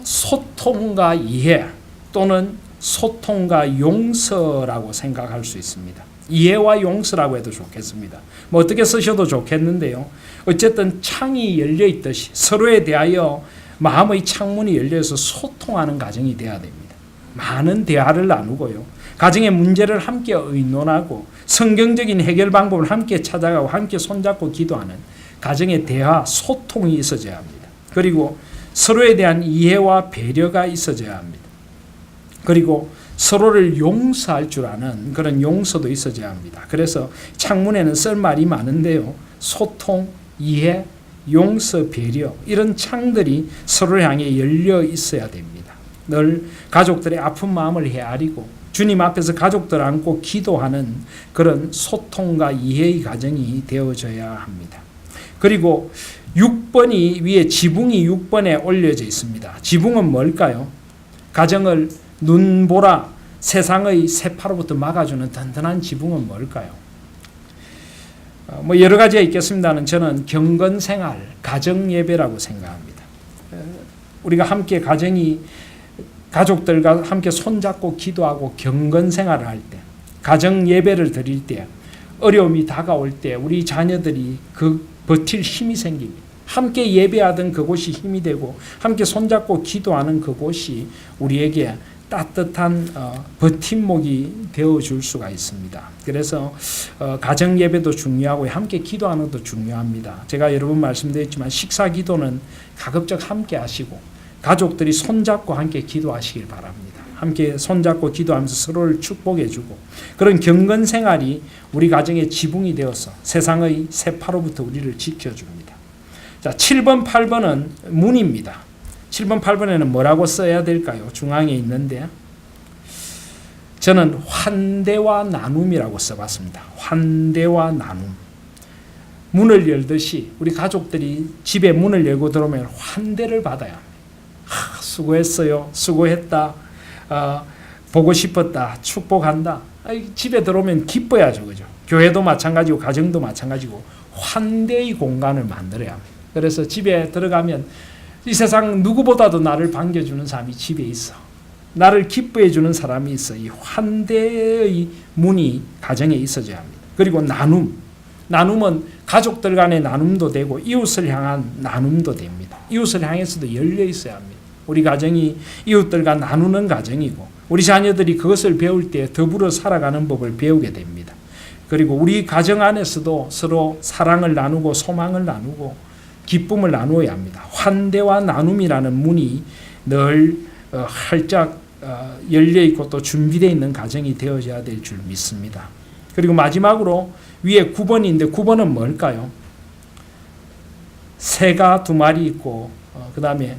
소통과 이해 또는 소통과 용서라고 생각할 수 있습니다. 이해와 용서라고 해도 좋겠습니다. 뭐 어떻게 쓰셔도 좋겠는데요. 어쨌든 창이 열려 있듯이 서로에 대하여 마음의 창문이 열려서 소통하는 가정이 되어야 됩니다. 많은 대화를 나누고요. 가정의 문제를 함께 의논하고 성경적인 해결 방법을 함께 찾아가고 함께 손잡고 기도하는 가정의 대화, 소통이 있어져야 합니다. 그리고 서로에 대한 이해와 배려가 있어져야 합니다. 그리고 서로를 용서할 줄 아는 그런 용서도 있어져야 합니다. 그래서 창문에는 쓸 말이 많은데요. 소통, 이해, 용서, 배려 이런 창들이 서로를 향해 열려 있어야 됩니다. 늘 가족들의 아픈 마음을 헤아리고 주님 앞에서 가족들 안고 기도하는 그런 소통과 이해의 가정이 되어져야 합니다. 그리고 6번이 위에 지붕이 6번에 올려져 있습니다. 지붕은 뭘까요? 가정을 눈보라 세상의 세파로부터 막아주는 든든한 지붕은 뭘까요? 뭐 여러 가지가 있겠습니다는 저는 경건생활, 가정예배라고 생각합니다. 우리가 함께 가족들과 함께 손잡고 기도하고 경건생활을 할 때, 가정예배를 드릴 때, 어려움이 다가올 때 우리 자녀들이 버틸 힘이 생깁니다. 함께 예배하던 그곳이 힘이 되고 함께 손잡고 기도하는 그곳이 우리에게 따뜻한 버팀목이 되어줄 수가 있습니다. 그래서 가정 예배도 중요하고 함께 기도하는 것도 중요합니다. 제가 여러 번 말씀드렸지만 식사 기도는 가급적 함께 하시고 가족들이 손잡고 함께 기도하시길 바랍니다. 함께 손잡고 기도하면서 서로를 축복해주고 그런 경건 생활이 우리 가정의 지붕이 되어서 세상의 세파로부터 우리를 지켜줍니다. 자, 7번, 8번은 문입니다. 7번, 8번에는 뭐라고 써야 될까요? 중앙에 있는데 저는 환대와 나눔이라고 써봤습니다. 환대와 나눔. 문을 열듯이 우리 가족들이 집에 문을 열고 들어오면 환대를 받아야 합니다. 수고했어요. 수고했다. 보고 싶었다. 축복한다. 집에 들어오면 기뻐야죠. 그죠? 교회도 마찬가지고 가정도 마찬가지고 환대의 공간을 만들어야 합니다. 그래서 집에 들어가면 이 세상 누구보다도 나를 반겨주는 사람이 집에 있어. 나를 기뻐해 주는 사람이 있어. 이 환대의 문이 가정에 있어져야 합니다. 그리고 나눔. 나눔은 가족들 간의 나눔도 되고 이웃을 향한 나눔도 됩니다. 이웃을 향해서도 열려 있어야 합니다. 우리 가정이 이웃들과 나누는 가정이고 우리 자녀들이 그것을 배울 때 더불어 살아가는 법을 배우게 됩니다. 그리고 우리 가정 안에서도 서로 사랑을 나누고 소망을 나누고 기쁨을 나누어야 합니다. 환대와 나눔이라는 문이 늘 활짝 열려있고 또 준비되어 있는 가정이 되어져야 될 줄 믿습니다. 그리고 마지막으로 위에 9번인데 9번은 뭘까요? 새가 2마리 있고 그 다음에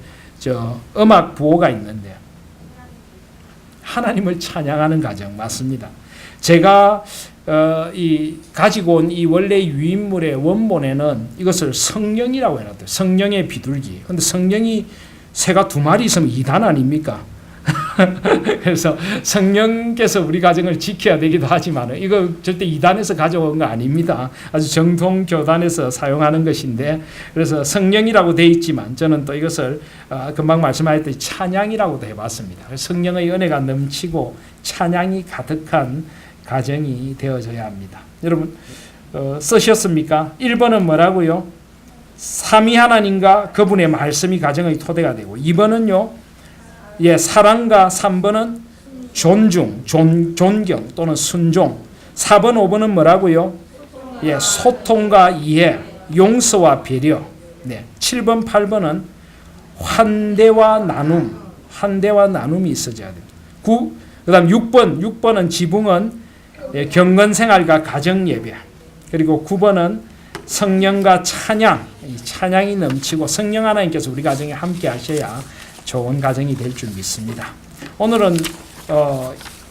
음악 부호가 있는데 하나님을 찬양하는 가정 맞습니다. 제가 가지고 온 이 원래 유인물의 원본에는 이것을 성령이라고 해놨대요. 성령의 비둘기. 근데 성령이 새가 2마리 있으면 이단 아닙니까? 그래서 성령께서 우리 가정을 지켜야 되기도 하지만 이거 절대 이단에서 가져온 거 아닙니다. 아주 정통 교단에서 사용하는 것인데 그래서 성령이라고 되어 있지만 저는 또 이것을 금방 말씀하셨듯이 찬양이라고도 해봤습니다. 성령의 은혜가 넘치고 찬양이 가득한 가정이 되어져야 합니다. 여러분 쓰셨습니까? 1번은 뭐라고요? 삼위 하나님과 그분의 말씀이 가정의 토대가 되고 2번은요. 사랑과 3번은 존중, 존경 또는 순종 4번, 5번은 뭐라고요? 소통과 이해, 용서와 배려 7번, 8번은 환대와 나눔이 있어져야 됩니다. 그 다음 6번은 지붕은 경건 생활과 가정 예배 그리고 9번은 성령과 찬양이 넘치고 성령 하나님께서 우리 가정에 함께 하셔야 좋은 가정이 될 줄 믿습니다. 오늘은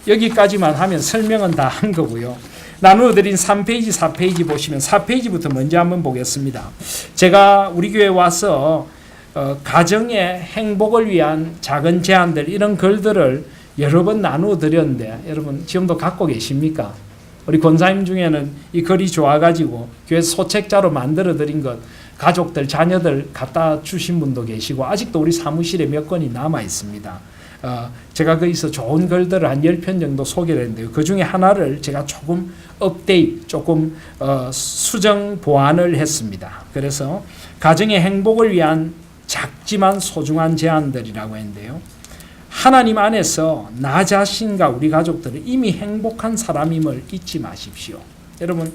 여기까지만 하면 설명은 다 한 거고요. 나누어드린 3페이지, 4페이지 보시면 4페이지부터 먼저 한번 보겠습니다. 제가 우리 교회에 와서 가정의 행복을 위한 작은 제안들 이런 글들을 여러 번 나누어 드렸는데 여러분 지금도 갖고 계십니까? 우리 권사님 중에는 이 글이 좋아가지고 교회 소책자로 만들어 드린 것 가족들, 자녀들 갖다 주신 분도 계시고 아직도 우리 사무실에 몇 권이 남아 있습니다. 제가 거기서 좋은 글들을 한 10편 정도 소개를 했는데요. 그 중에 하나를 제가 조금 업데이트, 수정 보완을 했습니다. 그래서 가정의 행복을 위한 작지만 소중한 제안들이라고 했는데요. 하나님 안에서 나 자신과 우리 가족들은 이미 행복한 사람임을 잊지 마십시오. 여러분,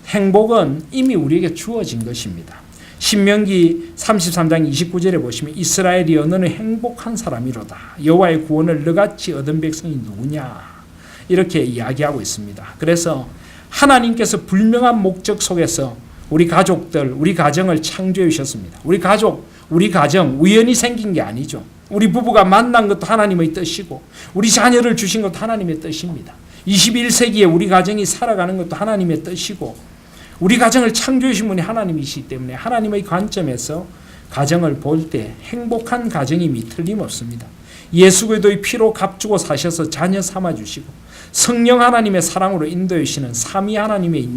행복은 이미 우리에게 주어진 것입니다. 신명기 33장 29절에 보시면 이스라엘이 너는 행복한 사람이로다. 여호와의 구원을 너같이 얻은 백성이 누구냐? 이렇게 이야기하고 있습니다. 그래서 하나님께서 불명한 목적 속에서 우리 가족들, 우리 가정을 창조해 주셨습니다. 우리 가정 우연히 생긴 게 아니죠. 우리 부부가 만난 것도 하나님의 뜻이고 우리 자녀를 주신 것도 하나님의 뜻입니다. 21세기에 우리 가정이 살아가는 것도 하나님의 뜻이고 우리 가정을 창조해 주신 분이 하나님이시기 때문에 하나님의 관점에서 가정을 볼 때 행복한 가정임이 틀림없습니다. 예수 그리스도의 피로 값주고 사셔서 자녀 삼아주시고 성령 하나님의 사랑으로 인도해 주시는 삼위 하나님의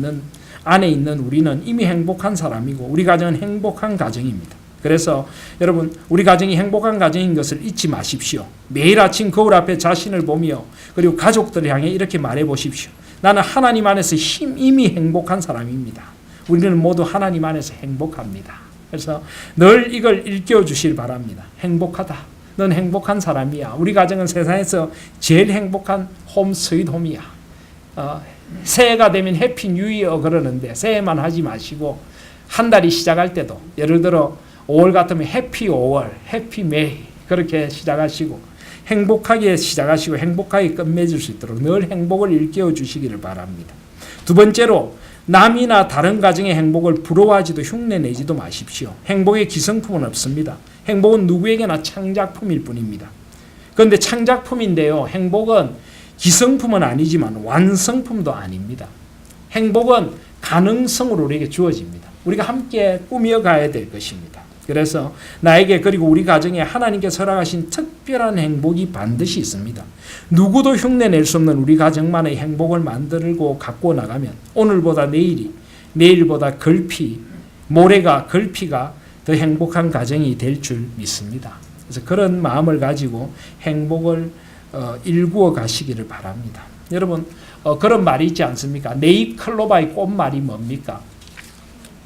안에 있는 우리는 이미 행복한 사람이고 우리 가정은 행복한 가정입니다. 그래서 여러분 우리 가정이 행복한 가정인 것을 잊지 마십시오. 매일 아침 거울 앞에 자신을 보며 그리고 가족들을 향해 이렇게 말해 보십시오. 나는 하나님 안에서 이미 행복한 사람입니다. 우리는 모두 하나님 안에서 행복합니다. 그래서 늘 이걸 일깨워 주시길 바랍니다. 행복하다. 넌 행복한 사람이야. 우리 가정은 세상에서 제일 행복한 홈 스윗 홈이야. 새해가 되면 해피 뉴 이어 그러는데 새해만 하지 마시고 한 달이 시작할 때도 예를 들어 5월 같으면 해피 5월, 해피 메이 그렇게 시작하시고 행복하게 시작하시고 행복하게 끝맺을 수 있도록 늘 행복을 일깨워 주시기를 바랍니다. 두 번째로 남이나 다른 가정의 행복을 부러워하지도 흉내내지도 마십시오. 행복의 기성품은 없습니다. 행복은 누구에게나 창작품일 뿐입니다. 그런데 창작품인데요. 행복은 기성품은 아니지만 완성품도 아닙니다. 행복은 가능성으로 우리에게 주어집니다. 우리가 함께 꾸며가야 될 것입니다. 그래서 나에게 그리고 우리 가정에 하나님께서 허락하신 특별한 행복이 반드시 있습니다. 누구도 흉내낼 수 없는 우리 가정만의 행복을 만들고 갖고 나가면 오늘보다 내일이, 내일보다 모레가 걸피가 더 행복한 가정이 될 줄 믿습니다. 그래서 그런 마음을 가지고 행복을 일구어 가시기를 바랍니다. 여러분 그런 말이 있지 않습니까? 네잎클로바의 꽃말이 뭡니까?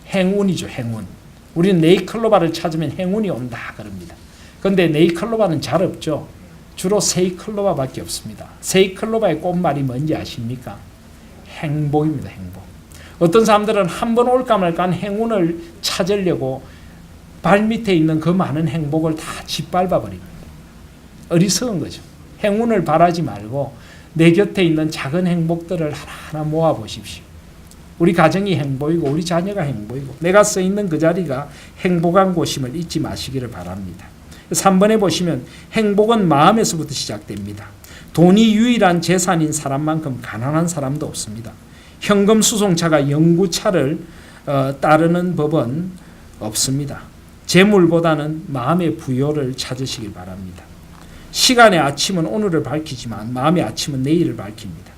행운이죠. 행운. 우리는 네잎클로바를 찾으면 행운이 온다 그럽니다. 그런데 네잎클로바는 잘 없죠. 주로 세잎클로바밖에 없습니다. 세잎클로바의 꽃말이 뭔지 아십니까? 행복입니다. 행복. 어떤 사람들은 한 번 올까 말까 행운을 찾으려고 발밑에 있는 그 많은 행복을 다 짓밟아 버립니다. 어리석은 거죠. 행운을 바라지 말고 내 곁에 있는 작은 행복들을 하나하나 모아 보십시오. 우리 가정이 행복이고 우리 자녀가 행복이고 내가 서 있는 그 자리가 행복한 곳임을 잊지 마시기를 바랍니다. 3번에 보시면 행복은 마음에서부터 시작됩니다. 돈이 유일한 재산인 사람만큼 가난한 사람도 없습니다. 현금 수송차가 영구차를 따르는 법은 없습니다. 재물보다는 마음의 부여를 찾으시길 바랍니다. 시간의 아침은 오늘을 밝히지만 마음의 아침은 내일을 밝힙니다.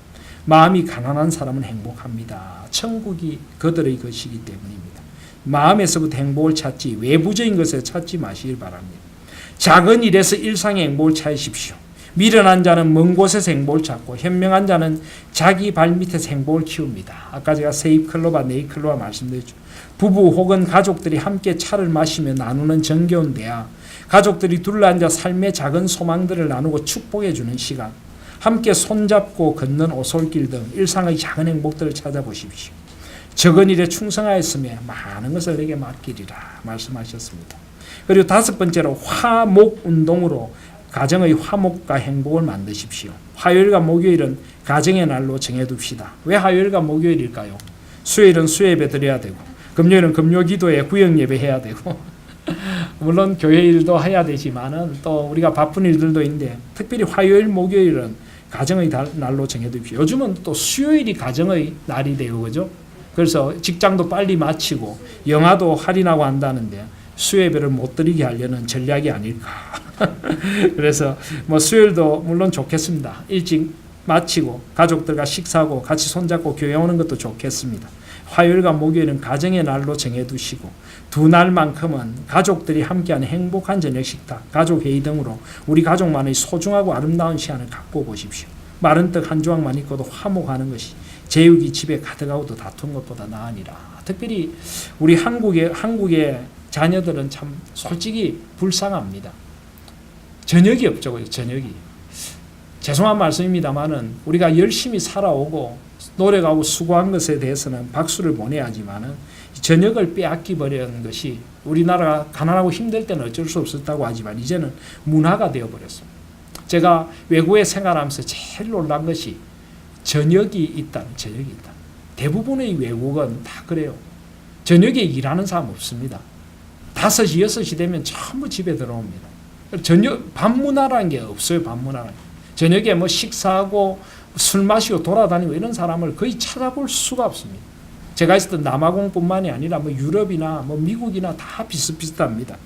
마음이 가난한 사람은 행복합니다. 천국이 그들의 것이기 때문입니다. 마음에서부터 행복을 찾지 외부적인 것에 찾지 마시길 바랍니다. 작은 일에서 일상의 행복을 찾으십시오. 미련한 자는 먼 곳에서 행복을 찾고 현명한 자는 자기 발밑에서 행복을 키웁니다. 아까 제가 세잎클로바, 네잎클로바 말씀드렸죠. 부부 혹은 가족들이 함께 차를 마시며 나누는 정겨운 대화, 가족들이 둘러앉아 삶의 작은 소망들을 나누고 축복해주는 시간, 함께 손잡고 걷는 오솔길 등 일상의 작은 행복들을 찾아보십시오. 적은 일에 충성하였으며 많은 것을 내게 맡기리라 말씀하셨습니다. 그리고 5번째로 화목 운동으로 가정의 화목과 행복을 만드십시오. 화요일과 목요일은 가정의 날로 정해둡시다. 왜 화요일과 목요일일까요? 수요일은 수요예배 드려야 되고 금요일은 금요기도에 구역예배 해야 되고 물론 교회 일도 해야 되지만은 또 우리가 바쁜 일들도 있는데 특별히 화요일 목요일은 가정의 날로 정해둡시오. 요즘은 또 수요일이 가정의 날이 되고 그죠? 그래서 직장도 빨리 마치고 영화도 할인하고 한다는데 수요예배를 못 드리게 하려는 전략이 아닐까. 그래서 뭐 수요일도 물론 좋겠습니다. 일찍 마치고 가족들과 식사하고 같이 손잡고 교회 오는 것도 좋겠습니다. 화요일과 목요일은 가정의 날로 정해두시고 두 날만큼은 가족들이 함께하는 행복한 저녁 식탁, 가족 회의 등으로 우리 가족만의 소중하고 아름다운 시간을 갖고 보십시오. 마른 떡 한 조각만 있고도 화목하는 것이 제육이 집에 가득하고도 다툰 것보다 나으니라. 특별히 우리 한국의 자녀들은 참 솔직히 불쌍합니다. 저녁이 없죠. 저녁이. 죄송한 말씀입니다만은 우리가 열심히 살아오고 노력하고 수고한 것에 대해서는 박수를 보내야 하지만은 저녁을 빼앗기 버리는 것이 우리나라가 가난하고 힘들 때는 어쩔 수 없었다고 하지만 이제는 문화가 되어버렸습니다. 제가 외국에 생활하면서 제일 놀란 것이 저녁이 있다. 대부분의 외국은 다 그래요. 저녁에 일하는 사람 없습니다. 5시, 6시 되면 전부 집에 들어옵니다. 밤 문화라는 게 없어요. 밤 문화라는 게. 저녁에 뭐 식사하고 술 마시고 돌아다니고 이런 사람을 거의 찾아볼 수가 없습니다. 제가 있었던 남아공뿐만이 아니라 뭐 유럽이나 뭐 미국이나 다 비슷비슷합니다.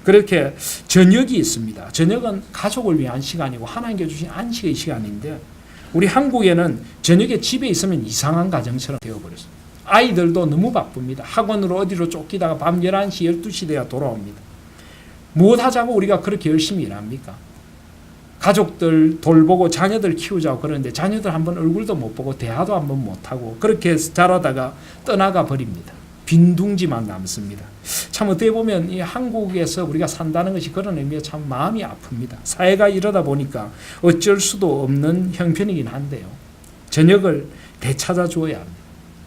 그렇게 저녁이 있습니다. 저녁은 가족을 위한 시간이고 하나님께 주신 안식의 시간인데 우리 한국에는 저녁에 집에 있으면 이상한 가정처럼 되어버렸어요. 아이들도 너무 바쁩니다. 학원으로 어디로 쫓기다가 밤 11시, 12시 돼야 돌아옵니다. 무엇 하자고 우리가 그렇게 열심히 일합니까? 가족들 돌보고 자녀들 키우자고 그러는데 자녀들 한번 얼굴도 못 보고 대화도 한번 못하고 그렇게 자라다가 떠나가 버립니다. 빈둥지만 남습니다. 참 어떻게 보면 이 한국에서 우리가 산다는 것이 그런 의미에 참 마음이 아픕니다. 사회가 이러다 보니까 어쩔 수도 없는 형편이긴 한데요. 저녁을 되찾아 주어야 합니다.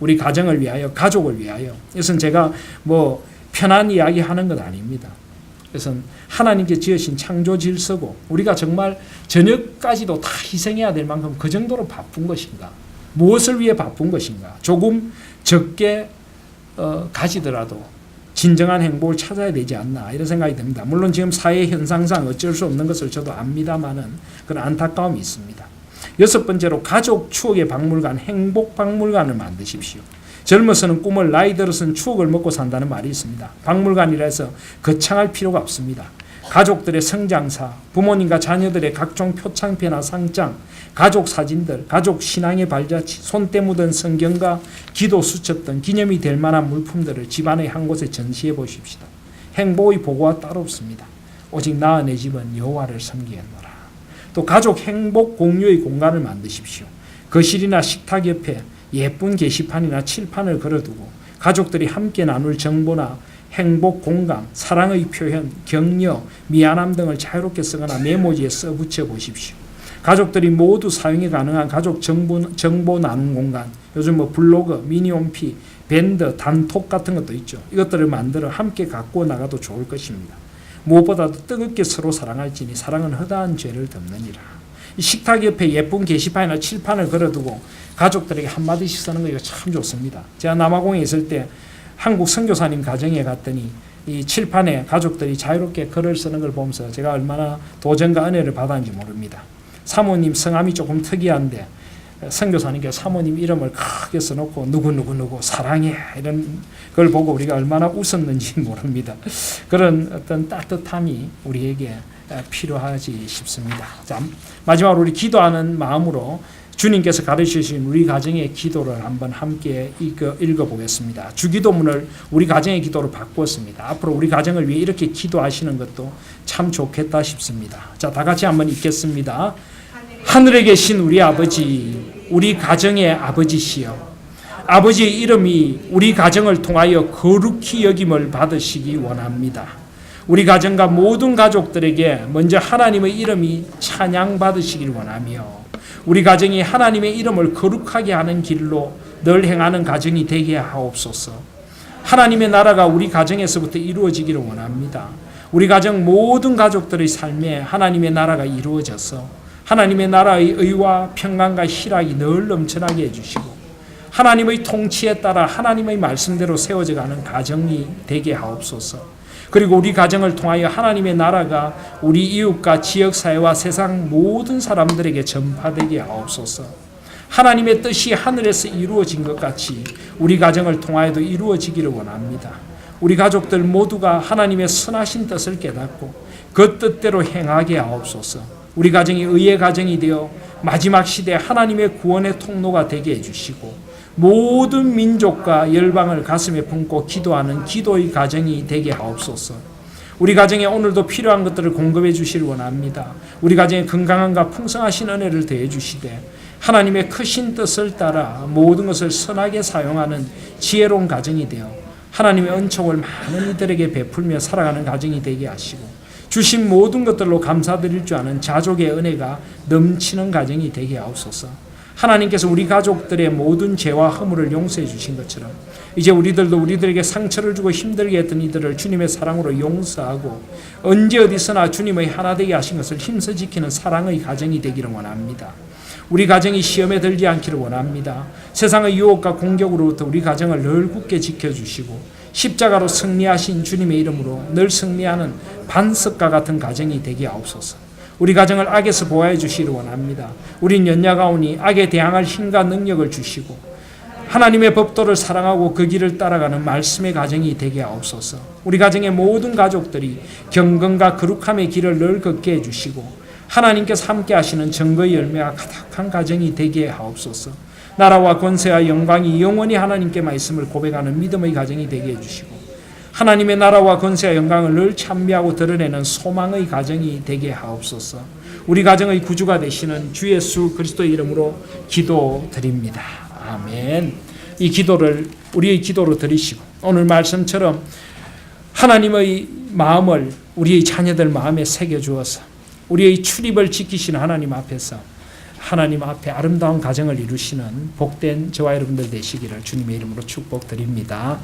우리 가정을 위하여, 가족을 위하여. 이것은 제가 뭐 편한 이야기 하는 것 아닙니다. 그것은 하나님께 지으신 창조 질서고 우리가 정말 저녁까지도 다 희생해야 될 만큼 그 정도로 바쁜 것인가? 무엇을 위해 바쁜 것인가? 조금 적게 가지더라도 진정한 행복을 찾아야 되지 않나 이런 생각이 듭니다. 물론 지금 사회 현상상 어쩔 수 없는 것을 저도 압니다마는 그런 안타까움이 있습니다. 6번째로 가족 추억의 박물관, 행복 박물관을 만드십시오. 젊어서는 꿈을, 나이 들어서는 추억을 먹고 산다는 말이 있습니다. 박물관이라 해서 거창할 필요가 없습니다. 가족들의 성장사, 부모님과 자녀들의 각종 표창표나 상장, 가족 사진들, 가족 신앙의 발자취, 손때 묻은 성경과 기도 수첩 등 기념이 될 만한 물품들을 집안의 한 곳에 전시해 보십시다. 행복의 보고가 따로 없습니다. 오직 나와 내 집은 여호와를 섬기겠노라. 또 가족 행복 공유의 공간을 만드십시오. 거실이나 식탁 옆에 예쁜 게시판이나 칠판을 걸어두고 가족들이 함께 나눌 정보나 행복 공감, 사랑의 표현, 격려, 미안함 등을 자유롭게 쓰거나 메모지에 써붙여 보십시오. 가족들이 모두 사용이 가능한 가족 정보 나눔 공간, 요즘 뭐 블로그, 미니홈피, 밴드, 단톡 같은 것도 있죠. 이것들을 만들어 함께 갖고 나가도 좋을 것입니다. 무엇보다도 뜨겁게 서로 사랑할지니 사랑은 허다한 죄를 덮느니라. 이 식탁 옆에 예쁜 게시판이나 칠판을 걸어두고 가족들에게 한마디씩 쓰는 거 이거 참 좋습니다. 제가 남아공에 있을 때 한국 선교사님 가정에 갔더니 이 칠판에 가족들이 자유롭게 글을 쓰는 걸 보면서 제가 얼마나 도전과 은혜를 받았는지 모릅니다. 사모님 성함이 조금 특이한데 선교사님께서 사모님 이름을 크게 써놓고 누구 사랑해 이런 걸 보고 우리가 얼마나 웃었는지 모릅니다. 그런 어떤 따뜻함이 우리에게 필요하지 싶습니다. 자, 마지막으로 우리 기도하는 마음으로 주님께서 가르치신 우리 가정의 기도를 한번 함께 읽어보겠습니다. 주기도문을 우리 가정의 기도로 바꾸었습니다. 앞으로 우리 가정을 위해 이렇게 기도하시는 것도 참 좋겠다 싶습니다. 자, 다 같이 한번 읽겠습니다. 하늘에 계신 우리 아버지, 우리 가정의 아버지시여, 아버지의 이름이 우리 가정을 통하여 거룩히 여김을 받으시기 원합니다. 우리 가정과 모든 가족들에게 먼저 하나님의 이름이 찬양받으시길 원하며 우리 가정이 하나님의 이름을 거룩하게 하는 길로 늘 행하는 가정이 되게 하옵소서. 하나님의 나라가 우리 가정에서부터 이루어지기를 원합니다. 우리 가정 모든 가족들의 삶에 하나님의 나라가 이루어져서 하나님의 나라의 의와 평강과 희락이 늘 넘쳐나게 해주시고 하나님의 통치에 따라 하나님의 말씀대로 세워져가는 가정이 되게 하옵소서. 그리고 우리 가정을 통하여 하나님의 나라가 우리 이웃과 지역사회와 세상 모든 사람들에게 전파되게 하옵소서. 하나님의 뜻이 하늘에서 이루어진 것 같이 우리 가정을 통하여도 이루어지기를 원합니다. 우리 가족들 모두가 하나님의 선하신 뜻을 깨닫고 그 뜻대로 행하게 하옵소서. 우리 가정이 의의 가정이 되어 마지막 시대 하나님의 구원의 통로가 되게 해주시고 모든 민족과 열방을 가슴에 품고 기도하는 기도의 가정이 되게 하옵소서. 우리 가정에 오늘도 필요한 것들을 공급해 주시길 원합니다. 우리 가정에 건강함과 풍성하신 은혜를 더해 주시되 하나님의 크신 뜻을 따라 모든 것을 선하게 사용하는 지혜로운 가정이 되어 하나님의 은총을 많은 이들에게 베풀며 살아가는 가정이 되게 하시고 주신 모든 것들로 감사드릴 줄 아는 자족의 은혜가 넘치는 가정이 되게 하옵소서. 하나님께서 우리 가족들의 모든 죄와 허물을 용서해 주신 것처럼 이제 우리들도 우리들에게 상처를 주고 힘들게 했던 이들을 주님의 사랑으로 용서하고 언제 어디서나 주님의 하나 되게 하신 것을 힘써 지키는 사랑의 가정이 되기를 원합니다. 우리 가정이 시험에 들지 않기를 원합니다. 세상의 유혹과 공격으로부터 우리 가정을 늘 굳게 지켜주시고 십자가로 승리하신 주님의 이름으로 늘 승리하는 반석과 같은 가정이 되게 하옵소서. 우리 가정을 악에서 보호해 주시기를 원합니다. 우린 연약하오니 악에 대항할 힘과 능력을 주시고 하나님의 법도를 사랑하고 그 길을 따라가는 말씀의 가정이 되게 하옵소서. 우리 가정의 모든 가족들이 경건과 거룩함의 길을 늘 걷게 해주시고 하나님께서 함께 하시는 증거의 열매가 가득한 가정이 되게 하옵소서. 나라와 권세와 영광이 영원히 하나님께만 있음을 고백하는 믿음의 가정이 되게 해주시고 하나님의 나라와 권세와 영광을 늘 찬미하고 드러내는 소망의 가정이 되게 하옵소서. 우리 가정의 구주가 되시는 주 예수 그리스도의 이름으로 기도드립니다. 아멘. 이 기도를 우리의 기도로 드리시고 오늘 말씀처럼 하나님의 마음을 우리의 자녀들 마음에 새겨 주어서 우리의 출입을 지키시는 하나님 앞에서 하나님 앞에 아름다운 가정을 이루시는 복된 저와 여러분들 되시기를 주님의 이름으로 축복드립니다.